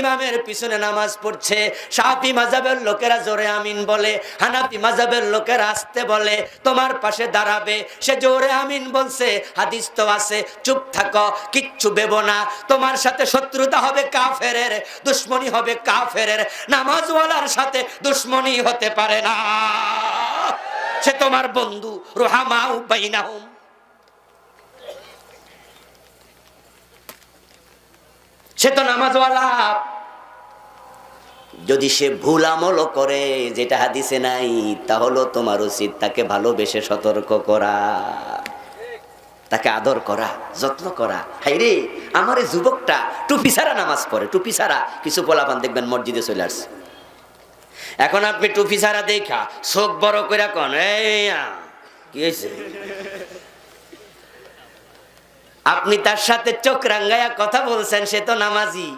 ইমামের পিছনে নামাজ পড়ছে, শাফি মাযহাবের লোকেরা জোরে আমিন বলে, হানাফি মাযহাবের লোকেরা আস্তে বলে। তোমার পাশে দাঁড়াবে, সে জোরে আমিন বলছে, হাদিস তো আছে, চুপ থাকো, কিচ্ছু ভেবো না। তোমার সাথে শত্রুতা হবে কাফেরের, দুশ্মনী হবে কাফেরের। নামাজওয়ালার সাথে দুশ্মনী হতে পারে না, সে তোমার বন্ধু। রুহামাউ বাইনাহুম। সে তো নামাজওয়ালা। যদি সে ভুল আমল করে যেটা হাদিসে নাই, তাহলে তোমার উচিত তাকে ভালোবেসে সতর্ক করা, তাকে আদর করা, যত্ন করা। হাইরে আমার এই যুবকটা টুপি ছাড়া নামাজ পড়ে, টুপি ছাড়া। কিছু পোলাপান দেখবেন মসজিদে চলে আসছে, এখন আপনি টুপি ছাড়া দেখা চোখ বড় করে কন, এই কি হয়েছে? আপনি তার সাথে চোখ রাঙ্গাইয়া কথা বলছেন, সে তো নামাজি।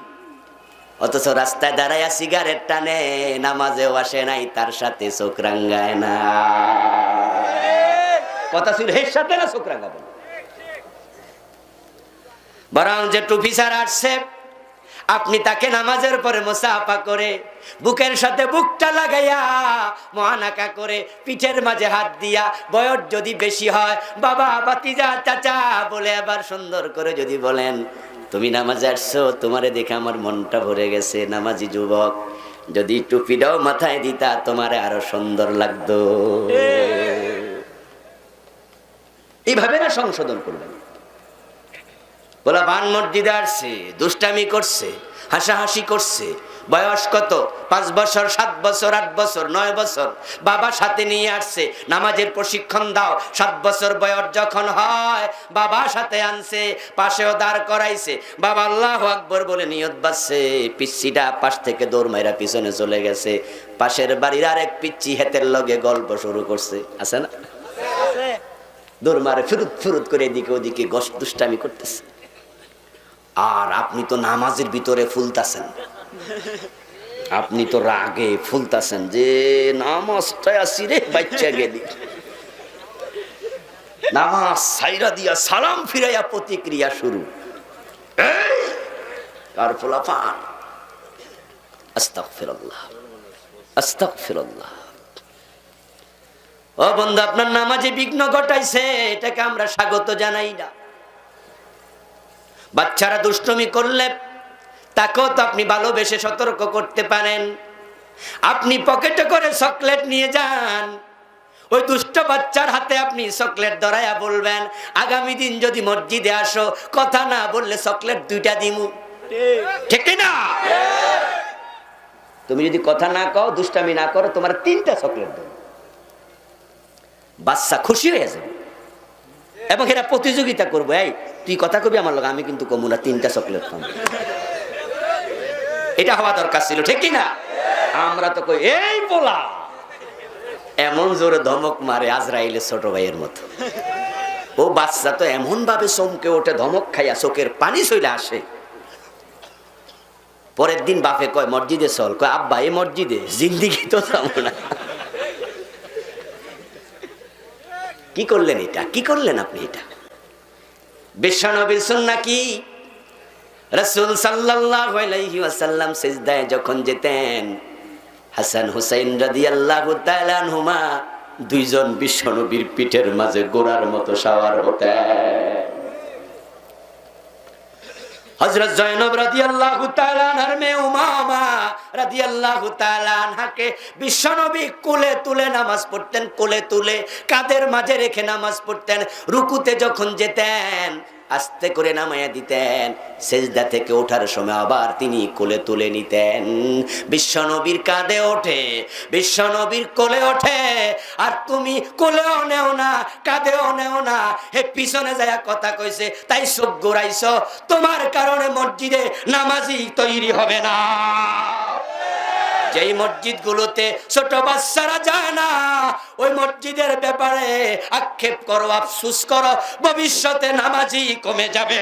অথচ রাস্তায় দাঁড়াইয়া সিগারেট টানে, নামাজেও আসে নাই, তার সাথে চোখ রাঙ্গায় না। কথা ছিল এর সাথে না চোখ রাঙ্গাবেন। বরং যে টুপি ছাড়া আসছে, আপনি তাকে নামাজের পরে মুসাফা করে বুকের সাথে বুকটা লাগাইয়া মহানাকা করে পিঠের মাঝে হাত দিয়া, বয়স যদি বেশি হয় বাবা, ভাতিজা, চাচা বলে আবার সুন্দর করে যদি বলেন, তুমি নামাজে আসছো, তোমারে দেখে আমার মনটা ভরে গেছে, নামাজি যুবক, যদি টুপিটাও মাথায় দিতা তোমারে আরো সুন্দর লাগতো। এইভাবে না সংশোধন করবেন। বলা বান মসজিদে আসছে, দুষ্টামি করছে, হাসাহাসি করছে, বয়স কত? 5 বছর, 7 বছর, 8 বছর, 9 বছর, বাবা সাথে নিয়ে আসছে, নামাজের প্রশিক্ষণ দাও। 7 বছর বয়স যখন হয়, বাবা সাথে আনছে, পাশেও দাঁড় করাইছে, বাবা আল্লাহু আকবার বলে নিয়ত বাজছে, পিচ্চিটা পাশ থেকে দৌড় মাইরা পিছনে চলে গেছে। পাশের বাড়ির আরেক পিচ্চি হেতের লগে গল্প শুরু করছে, আছে না? দৌড় মারে ফিরুত ফিরুত করে এদিকে ওদিকে দুষ্টামি করতেছে। আর আপনি তো নামাজের ভিতরে ফুলতাছেন, আপনি তো রাগে ফুলতাছেন যে নামাজটা আসি রে বাচ্চা গেলি। নামাজ সাইরা দিয়া সালাম ফিরাইয়া প্রতিক্রিয়া শুরু। আর ফুলাফান আস্তাগফিরুল্লাহ, আস্তাগফিরুল্লাহ। ও বন্ধু, আপনার নামাজে বিঘ্ন ঘটাইছে, এটাকে আমরা স্বাগত জানাই না। বাচ্চারা দুষ্টুমি করলে তাকেও তো আপনি ভালোবেসে সতর্ক করতে পারেন। আপনি পকেটে করে চকলেট নিয়ে যান, ওই দুষ্ট বাচ্চার হাতে আপনি চকলেট ধরাইয়া বলবেন, আগামী দিন যদি মসজিদে আসো, কথা না বললে চকলেট 2টা দিমু। ঠিক না? তুমি যদি কথা না কও, দুষ্টামি না করো, তোমার 3টা চকলেট দেব। বাচ্চা খুশি হয়ে যাবে এবং এরা প্রতিযোগিতা করবো, এই তুই কথা কবি আমার লোক, আমি কিন্তু কমু না, 3টা চকলেট পাবো। এটা হওয়া দরকার ছিল, ঠিক না? আমরা তো কই এই বলা, এমন জোরে ধমক মারে আজরাইলের ছোট ভাইয়ের মতো। ও বাচ্চা তো এমন ভাবে চমকে ওঠে, ধমক খাইয়া চোখের পানি চলে আসে। পরের দিন বাপে কয় মসজিদে চল, কয় আব্বা এই মসজিদে জিন্দিগি তো যাবো না। কি করলেন এটা? কি করলেন আপনি এটা? বিশ্বনবীর সুন্নাহ কি? রাসূল সাল্লাল্লাহু আলাইহি ওয়াসাল্লাম সিজদায় যখন যেতেন, হাসান হুসাইন রাদিয়াল্লাহু তাআলা আনহুমা 2 জন বিশ্বনবীর পিঠের মাঝে গোড়ার মতো সওয়ার হতেন। হযরত জয়নব রাদিয়াল্লাহু তাআলা আনহার মেয়ে উমামা রাদিয়াল্লাহু তাআলা আনহাকে বিশ্বনবী কোলে তুলে নামাজ পড়তেন, কোলে তুলে কাঁধের মাঝে রেখে নামাজ পড়তেন। রুকুতে যখন যেতেন আস্তে করে নামাইয়া দিতেন, সেজদা থেকে ওঠার সময় আবার তিনি কোলে তুলে নিতেন। বিশ্বনবীর কাঁধে ওঠে, বিশ্বনবীর কোলে ওঠে, আর তুমি কোলেও নেও না, কাঁধেও নেও না, হে পিছনে যায় কথা কইছে তাই চোখ ঘুরাইছো, তোমার কারণে মসজিদে নামাজি তৈরি হবে না। যেই মসজিদগুলোতে ছোট বাচ্চারা যায় না, ওই মসজিদের ব্যাপারে আক্ষেপ করো, আফসোস করো, ভবিষ্যতে নামাজি কমে যাবে।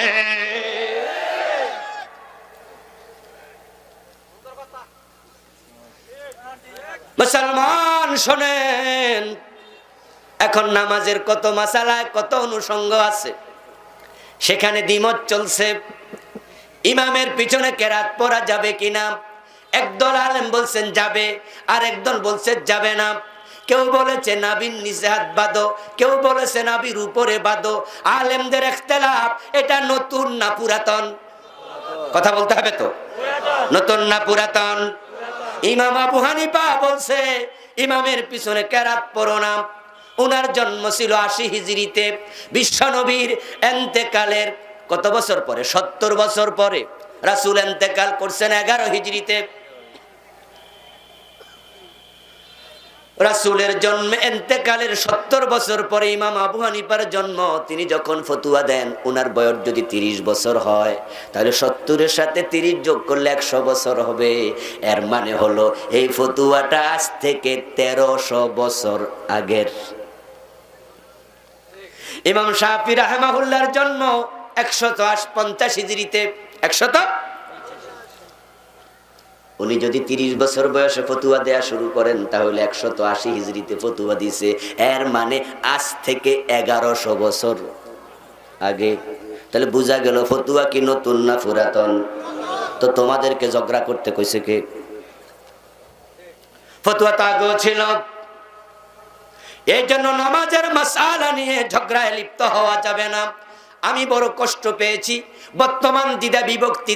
মুসলমান শোনেন, এখন নামাজের কত মাসালা, কত অনুষঙ্গ আছে, সেখানে দ্বিমত চলছে। ইমামের পিছনে কেরাত পড়া যাবে কিনা? একদল আলেম বলছেন যাবে, আর একদল বলছে যাবে না। কেউ বলেছে নাবির নিচে হাত বাঁধো, কেউ বলেছে নাবির উপরে বাঁধো। আলেমদের ইখতিলাফ, এটা নতুন না পুরাতন? কথা বলতে হবে তো, নতুন না পুরাতন? ইমাম আবু হানিফা বলছে ইমামের পিছনে কেরাত পড়ো না। ওনার জন্ম ছিল ৮০ হিজরিতে, বিশ্বনবীর এন্তেকালের কত বছর পরে? ৭০ বছর পরে। রাসূল এন্তেকাল করছেন ১১ হিজরিতে। রাসূলের জন্ম এন্তেকালের ৭০ বছর পরে ইমাম আবু হানিফার জন্ম। তিনি যখন ফতুয়া দেন, ওনার বয়স যদি ৩০ বছর হয়, তাহলে ৭০-এর সাথে ৩০ যোগ করলে ১০০ বছর হবে। এর মানে হলো এই ফতুয়াটা আজ থেকে ১৩০০ বছর আগের। ইমাম শাফি রাহিমাহুল্লাহর জন্ম ১৫০ হিজরিতে। ১৫০, উনি যদি ৩০ বছর বয়সে ফতুয়া দেয়া শুরু করেন, তাহলে ১৮০ হিজরিতে ফতুয়া দিছে। এর মানে আজ থেকে ১১০০ বছর আগে। তাহলে বোঝা গেল ফতুয়া কি নতুন না পুরাতন? তো তোমাদেরকে ঝগড়া করতে কইছে কে? ফতুয়া তো আগেও ছিল। এই জন্য নামাজের মাসআলা নিয়ে ঝগড়ায় লিপ্ত হওয়া যাবে না। আমি বড় কষ্ট পেয়েছি বর্তমান দ্বিধা বিভক্তি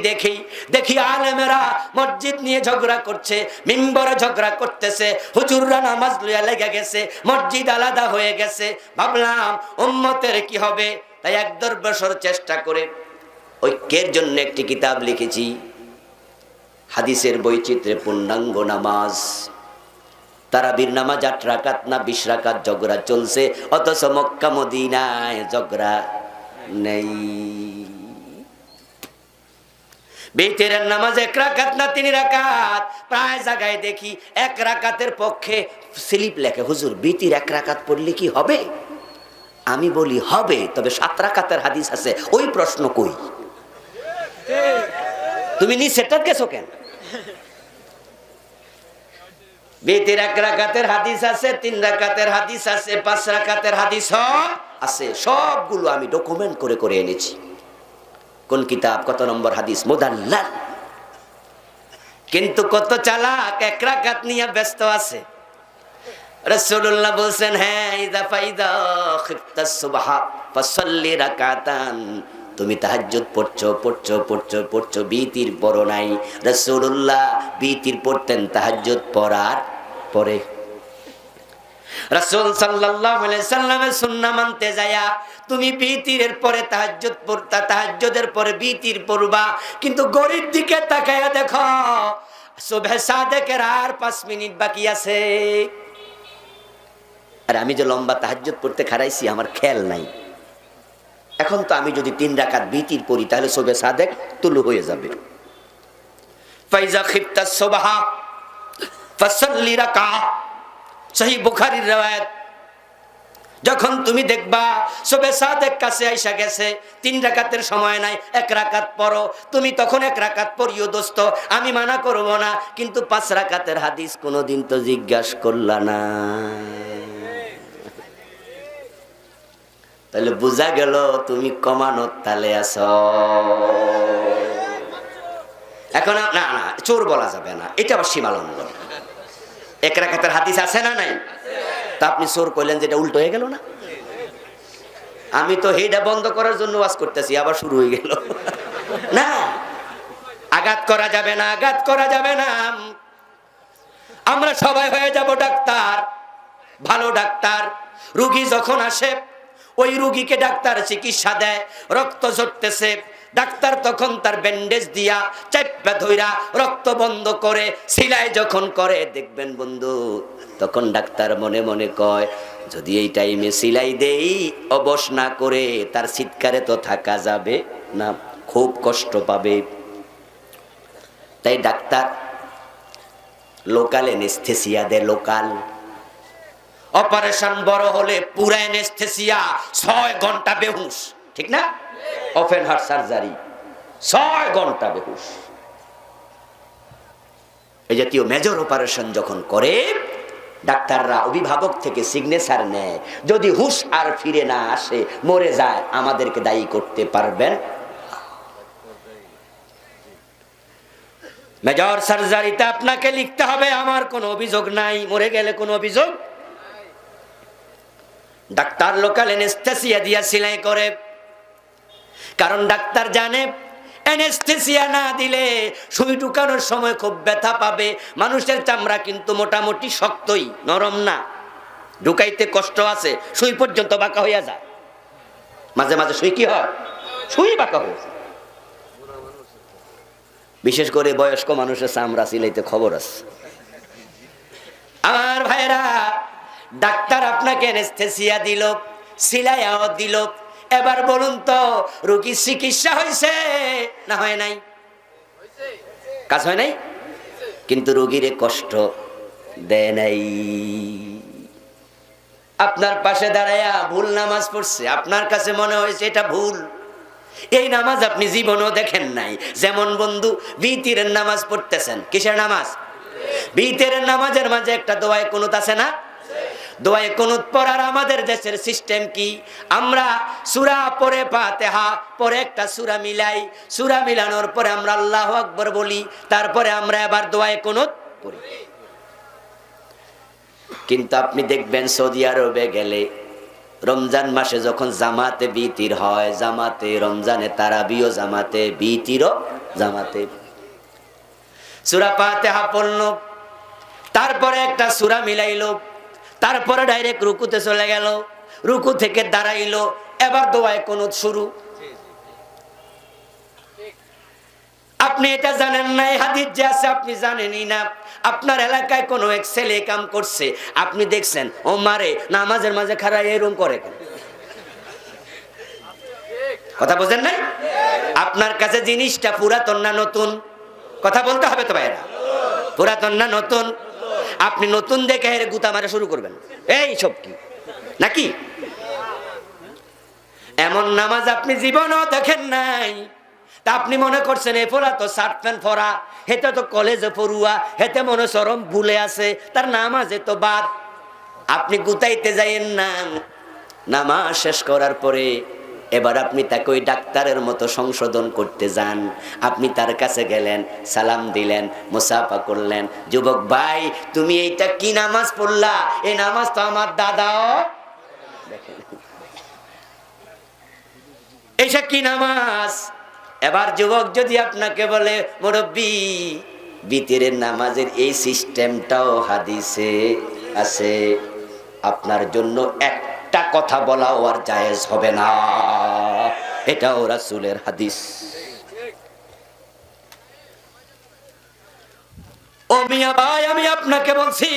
দেখি আলেমেরা মসজিদ নিয়ে ঝগড়া করছে, মিম্বরে ঝগড়া করতেছে, হুজুররা নামাজ লইয়া লেগে গেছে, মসজিদ আলাদা হয়ে গেছে। ভাবলাম উম্মতের কি হবে, তাই ১-১.৫ বছর চেষ্টা করে ঐক্যের জন্য একটি কিতাব লিখেছি, হাদিসের বৈচিত্র্যে পূর্ণাঙ্গ নামাজ। তারাবির নামাজ ৮ রাকাত না ২০ রাকাত ঝগড়া চলছে, অথচ মক্কা মদিনায় ঝগড়া নেই। বিতরের নামাজ ১ রাকাত না ৩ রাকাত, প্রায় জায়গায় দেখি ১ রাকাতের পক্ষে স্লিপ লেখে, হুজুর বিতির ১ রাকাত পড়লে কি হবে? আমি বলি হবে, তবে ৭ রাকাতের হাদিস আছে, ওই প্রশ্ন কই? তুমি নিচেটা গেছো কেন? বিতির ১ রাকাতের হাদিস আছে, ৩ রাকাতের হাদিস আছে, ৫ রাকাতের হাদিস আছে, সবগুলো আমি ডকুমেন্ট করে করে এনেছি। কোন কিতাব, কত নম্বর হাদিস, মুদাল্লাল। কিন্তু কত চালাক, ১ রাকাত নিয়ে ব্যস্ত আছে। রাসূলুল্লাহ বলছেন, হ্যাঁ, ইযা ফাইদা খিফতাস সুবহা ফাসাল্লি রাকাতান। তুমি তাহাজ্জুদ পড়ছো, বিতির পড়ো নাই। রাসূলুল্লাহ বিতির পড়তেন তাহাজ্জুদ পড়ার পরে। রাসূল সাল্লাল্লাহু আলাইহি সাল্লামের সুন্নাহ মানতে যায়া তুমি বিতিরের পরে তাহাজ্জুদ পড়তা, তাহাজ্জুদের পরে বিতির পড়বা, কিন্তু গরিব দিকে তাকায়া দেখো সুবহ সাদেকের আর ৫ মিনিট বাকি আছে। আর আমি যে লম্বা তাহাজ্জুদ পড়তে খারাইছি, আমার খেয়াল নাই। এখন তো আমি যদি ৩ রাকাত বিতির পড়ি, তাহলে সুবহ সাদেক তুলু হয়ে যাবে। ফাইজা খিফতাস সুবহা ফাসাল্লি রাকা, সহিহ বুখারীর riwayat। যখন তুমি দেখবা সুবহ সাদেক কাছে আইসা গেছে, ৩ রাকাতের সময় নাই, ১ রাকাত পড়ো, তুমি তখন ১ রাকাত পড়িও দোস্ত, আমি মানা করব না। কিন্তু ৫ রাকাতের হাদিস কোনোদিন তো জিজ্ঞাসা করলা না। তাহলে বোঝা গেল তুমি কমানোর তালে আছো। এখন না না, চোর বলা যাবে না, এটা আবার সীমালঙ্ঘন। ১ রাকাতের হাদিস আছে না নাই? তা আপনি চোর কইলেন, যেটা উল্টো হয়ে গেল না? আমি তো হেডা বন্ধ করার জন্য ওয়াজ করতেছি, আবার শুরু হয়ে গেল না। আঘাত করা যাবে না, আঘাত করা যাবে না। আমরা সবাই হয়ে যাব ডাক্তার, ভালো ডাক্তার। রোগী যখন আসে, ওই রোগীকে ডাক্তার চিকিৎসা দেয়, রক্ত ঝরতেছে, ডাক্তার তখন তার ব্যান্ডেজ দিয়া চাপা ধইরা রক্ত বন্ধ করে সেলাই যখন করে, দেখবেন বন্ধু তখন ডাক্তার মনে মনে কয়, যদি এই টাইমে সেলাই দেই, অবশ না করে তার চিৎকারে তো থাকা যাবে না, খুব কষ্ট পাবে। তাই ডাক্তার লোকাল অ্যানেস্থেসিয়া দেয়। লোকাল অপারেশন বড় হলে পুরা অ্যানেস্থেসিয়া, 6 ঘন্টা বেহুশ, ঠিক না? ওপেন হার্ট সার্জারি 6 ঘন্টা বেহুশ। এই জাতীয় মেজর অপারেশন যখন করে, ডাক্তাররা অভিভাবক থেকে সিগনেচার নেয়, যদি হুশ আর ফিরে না আসে, মরে যায়, আমাদেরকে দায়ী করতে পারবেন। মেজর সার্জারিতে আপনাকে লিখতে হবে, আমার কোনো অভিযোগ নাই, মরে গেলে কোনো অভিযোগ। ডাক্তার লোকাল অ্যানেস্থেসিয়া দিয়া সেলাই করে, কারণ ডাক্তার জানে অ্যানেস্থেসিয়া না দিলে সুই ঢুকানোর সময় খুব ব্যথা পাবে। মানুষের চামড়া কিন্তু মোটামুটি শক্তই, নরম না, ঢুকাইতে কষ্ট আছে, সুই পর্যন্ত বাঁকা হইয়া যায়। মাঝে মাঝে সুই কি হয়, সুই বাঁকা হয়ে যায়। বিশেষ করে বয়স্ক মানুষের চামড়া সিলাইতে খবর আছে। আমার ভাইরা, ডাক্তার আপনাকে অ্যানেস্থেসিয়া দিল, সিলাইয়াও দিল, এবার বলুন তো রোগীর চিকিৎসা হয়েছে না হয় নাই? কাজ হয় নাই, কিন্তু রোগীরে কষ্ট দেয় নাই। আপনার পাশে দাঁড়ায়া ভুল নামাজ পড়ছে, আপনার কাছে মনে হয়েছে এটা ভুল, এই নামাজ আপনি জীবনেও দেখেন নাই। যেমন বন্ধু বিতিরের নামাজ পড়তেছেন, কিসের নামাজ? বিতিরের নামাজের মাঝে একটা দোয়ায়ে কুনুত আছে না? দোয়ায়ে কুনুত পড়ার আমাদের দেশের সিস্টেম কি, আমরা সূরা পড়ে ফাতিহা পরে একটা সূরা মিলাই, সূরা মিলানোর পরে আমরা আল্লাহু আকবার বলি, তারপরে আমরা আবার দোয়ায়ে কুনুত পড়ি। কিন্তু আপনি দেখবেন সৌদি আরবে গেলে রমজান মাসে যখন জামাতে বিতির হয়, জামাতে রমজানে তারাবিও জামাতে, বিতিরও জামাতে, সূরা ফাতিহা পড়ল, তারপরে একটা সূরা মিলাইলো, তারপরে ডাইরেক্ট রুকুতে চলে গেল, রুকু থেকে দাঁড়াইলো, এবার দোয়ায়ে কুনুত শুরু। আপনি এটা জানেন না, এই হাদিস যে আছে আপনি জানেনই না। আপনার এলাকায় কোনো এক ছেলে কাম করছে, আপনি দেখছেন ও মারে নামাজের মাঝে খাড়া এরকম করে কেন? কথা বোঝেন নাই? আপনার কাছে জিনিসটা পুরাতন না নতুন? কথা বলতে হবে তো ভাইরা, পুরাতন না নতুন? আপনি নতুন দেখে এর গুতা মারা শুরু করবেন, এই সব কি নাকি? এমন নামাজ আপনি জীবনও দেখেন নাই। তা আপনি মনে করছেন এ ফোলা তো শার্ট প্যান্ট পরা, হেতে তো কলেজে পড়ুয়া, হেতে মনে চরম ভুলে আছে, তার নামাজে তো বাদ। আপনি গুতাইতে যাইয়েন না। নামাজ শেষ করার পরে এবার আপনি তাকে ওই ডাক্তারের মতো সংশোধন করতে যান। আপনি তার কাছে গেলেন, সালাম দিলেন, মুসাফা করলেন, যুবক ভাই তুমি এইটা কি নামাজ পড়লা? এই নামাজ তো আমার দাদাও দেখেন, এইসব কি নামাজ? এবার যুবক যদি আপনাকে বলে মুরব্বি বিতিরের নামাজের এই সিস্টেমটাও হাদিসে আছে, আপনার জন্য একটা কথা বলাও আর জায়েজ হবে না, এটাও রাসূলের হাদিস। ও মিয়া ভাই, আমি আপনাকে বলছি,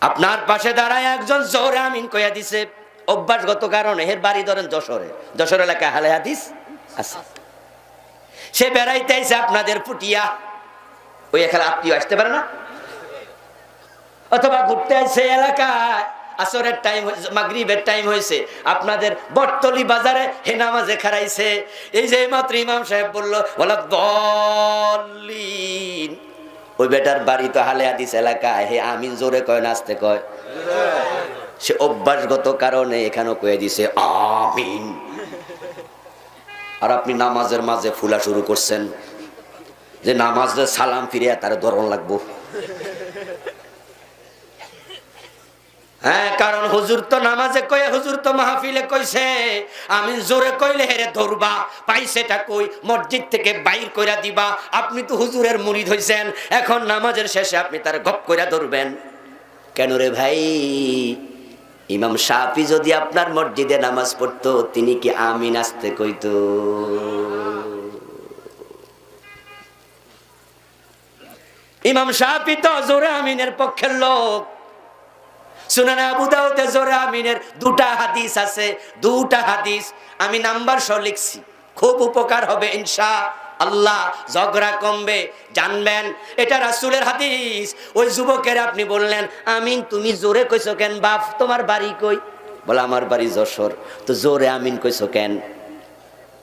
আপনার পাশে দাঁড়ায় একজন জোরে আমিন কইয়া দিছে, অভ্যাসগত কারণে, এর বাড়ি ধরেন যশোরে, যশোর এলাকায় হালে হাদিস আছে, সে বেড়াইতে আইছে আপনাদের পুটিয়া, ওই এখানে আত্মীয় আসতে পারে না, অথবা ঘুরতে আইছে এলাকায়, আসরের টাইম হয়েছে, মাগরিবের টাইম হয়েছে, আপনাদের বটতলি বাজারে হে নামাজে খারাইছে। এই যে মাত্র ইমাম সাহেব বললো বলা দলিন, ওই বেটার বাড়ি তো হালে হাদিস এলাকায়, হে আমিন জোরে কয় না আস্তে কয়? সে অভ্যাসগত কারণে এখানেও কয়ে দিছে আমিন। আর আপনি নামাজের মাঝে ফুলা শুরু করছেন যে নামাজে সালাম ফিরিয়া তার ধরন লাগবো। হ্যাঁ, কারণ হুজুর তো নামাজে কয়ে, হুজুর তো মাহফিলে কইছে আমি জোরে কইলে হেরে ধরবা, পাইছেটা কই? মসজিদ থেকে বাইর কইরা দিবা। আপনি তো হুজুরের মুরিদ হইছেন, এখন নামাজের শেষে আপনি তার গপ কইরা ধরবেন কেন রে ভাই? ইমাম শাফি যদি আপনার মসজিদে নামাজ পড়তো, তিনি কি আমিন আসতে কইতো? ইমাম শাফি তো জোরে আমিনের পক্ষের লোক। সুনানে আবু দাউদে জোরে আমিনের দুটা হাদিস আছে, দুটা হাদিস আমি নাম্বার সহ লিখছি, খুব উপকার হবে ইনশাআল্লাহ, ঝগড়া কমবে, জানবেন এটা রাসূলের হাদিস। ওই যুবকের আপনি বললেন আমিন, তুমি জোরে কইছো কেন? বাপ তোমার বাড়ি কই? বলে আমার বাড়ি যশোর। তো জোরে আমিন কইছো কেন?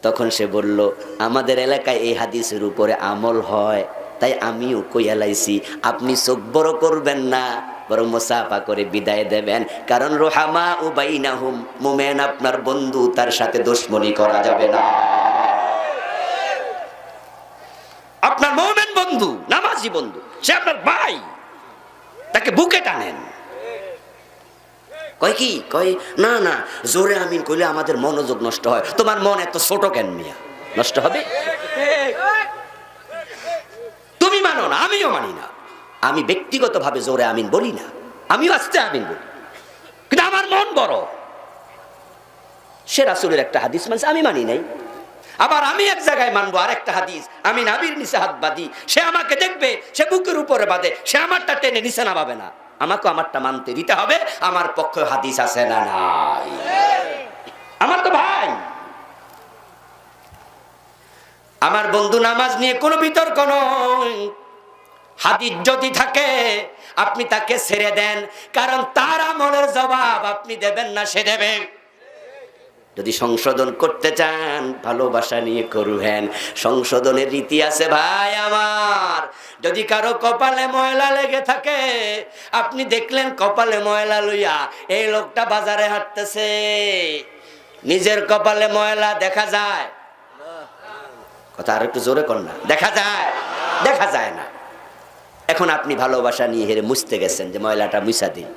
তখন সে বলল আমাদের এলাকায় এই হাদিসের উপরে আমল হয়, তাই আমিও কইয়া লাইছি। আপনি চোখ বড় করবেন না, বরং মুসাফা করে বিদায় দেবেন, কারণ রুহামা উবাইনাহুম, মুমিন আপনার বন্ধু, তার সাথে দুশমনি করা যাবে না। আপনার মুমিন বন্ধু, নামাজি বন্ধু, সে আপনার ভাই, তাকে বুকে টানেন। কয় কি? কয় না না, জোরে আমিন কইলে আমাদের মনোযোগ নষ্ট হয়। তোমার মন এত ছোট কেন মিয়া? নষ্ট হবে? তুমি মানো না, আমিও মানি না। আমি ব্যক্তিগতভাবে জোরে আমিন বলি না, আমিও আস্তে আমিন বলি, কিন্তু আমার মন বড়। সে রাসূলের একটা হাদিস মানছে, আমি মানি নাই। আবার আমি এক জায়গায় মানবো আর একটা হাদিস, আমি নাবির নিচে হাত বাঁধি, সে আমাকে দেখবে, সে বুকের উপরে বাঁধে, সে আমারটা টেনে নিচে নামাবে না, আমাকে আমারটা মানতে দিতে হবে। আমার পক্ষে হাদিস আছে না নাই? আমার তো ভাই, আমার বন্ধু। নামাজ নিয়ে কোনো বিতর্ক নয়। হাদিস যদি থাকে আপনি তাকে ছেড়ে দেন, কারণ তার আমলের জবাব আপনি দেবেন না, সে দেবে। যদি সংশোধন করতে চান ভালোবাসা নিয়ে করবেন। সংশোধনের রীতি আছে ভাই আমার। যদি কারো কপালে ময়লা লেগে থাকে, আপনি দেখলেন কপালে ময়লা লইয়া এই লোকটা বাজারে হাঁটতেছে, নিজের কপালে ময়লা দেখা যায়? কথা আর একটু জোরে কর না। দেখা যায়? দেখা যায় না। এখন আপনি ভালোবাসা নিয়ে হেরে মুছতে গেছেন, যে ময়লাটা মুছা দিন।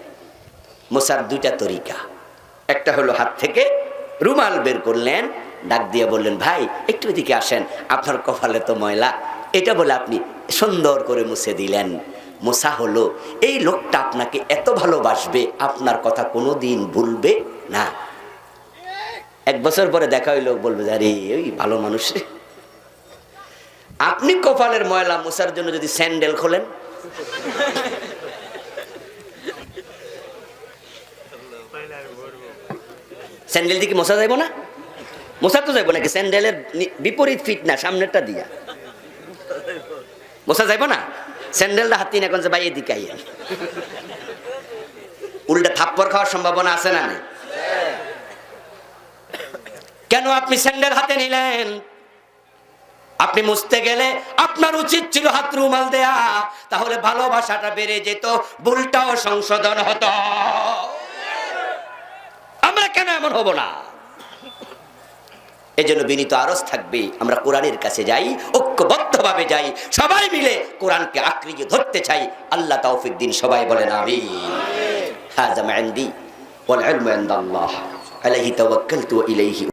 মোছার দুইটা তরিকা, একটা হলো হাত থেকে রুমাল বের করলেন, ডাক দিয়ে বললেন ভাই একটু এদিকে আসেন, আপনার কপালে তো ময়লা, এটা বলে আপনি সুন্দর করে মুছে দিলেন। মোছা হলো। এই লোকটা আপনাকে এত ভালোবাসবে, আপনার কথা কোনোদিন ভুলবে না। 1 বছর পরে দেখা হইল, বলবে আরে ওই ভালো মানুষ রে। আপনি কপালের ময়লা মোছার জন্য যদি স্যান্ডেল খোলেন, স্যান্ডেল দিকে মোছা যাইব না? মোছা তো যাইব নাকি? স্যান্ডেলের বিপরীত ফিট না, সামনেরটা দিয়া মোছা যাইব না? স্যান্ডেলটা হাতি না, এখন যে ভাই এদিকে আইয়েন, উল্টা থাপ্পড় খাওয়ার সম্ভাবনা আছে না? কেন আপনি স্যান্ডেল হাতে নিলেন? আপনি মুছতে গেলে আপনার উচিত ছিল হাত রুমাল দেয়া, তাহলে ভালোবাসাটা বেড়ে যেত, ভুলটাও সংশোধন হতো। আমরা কেন এমন হব না? এই জন্য বিনীত আরজ থাকবে, আমরা কোরআনের কাছে যাই, ঐক্যবদ্ধভাবে যাই, সবাই মিলে কোরআনকে আঁকড়িয়ে ধরতে চাই। আল্লাহ তৌফিক দিন, সবাই বলেন আমিন। হাযা মা ইনদি ওয়াল ইলমু ইনদাল্লাহ আলাইহি তাওয়াক্কালতু ওয়া ইলাইহি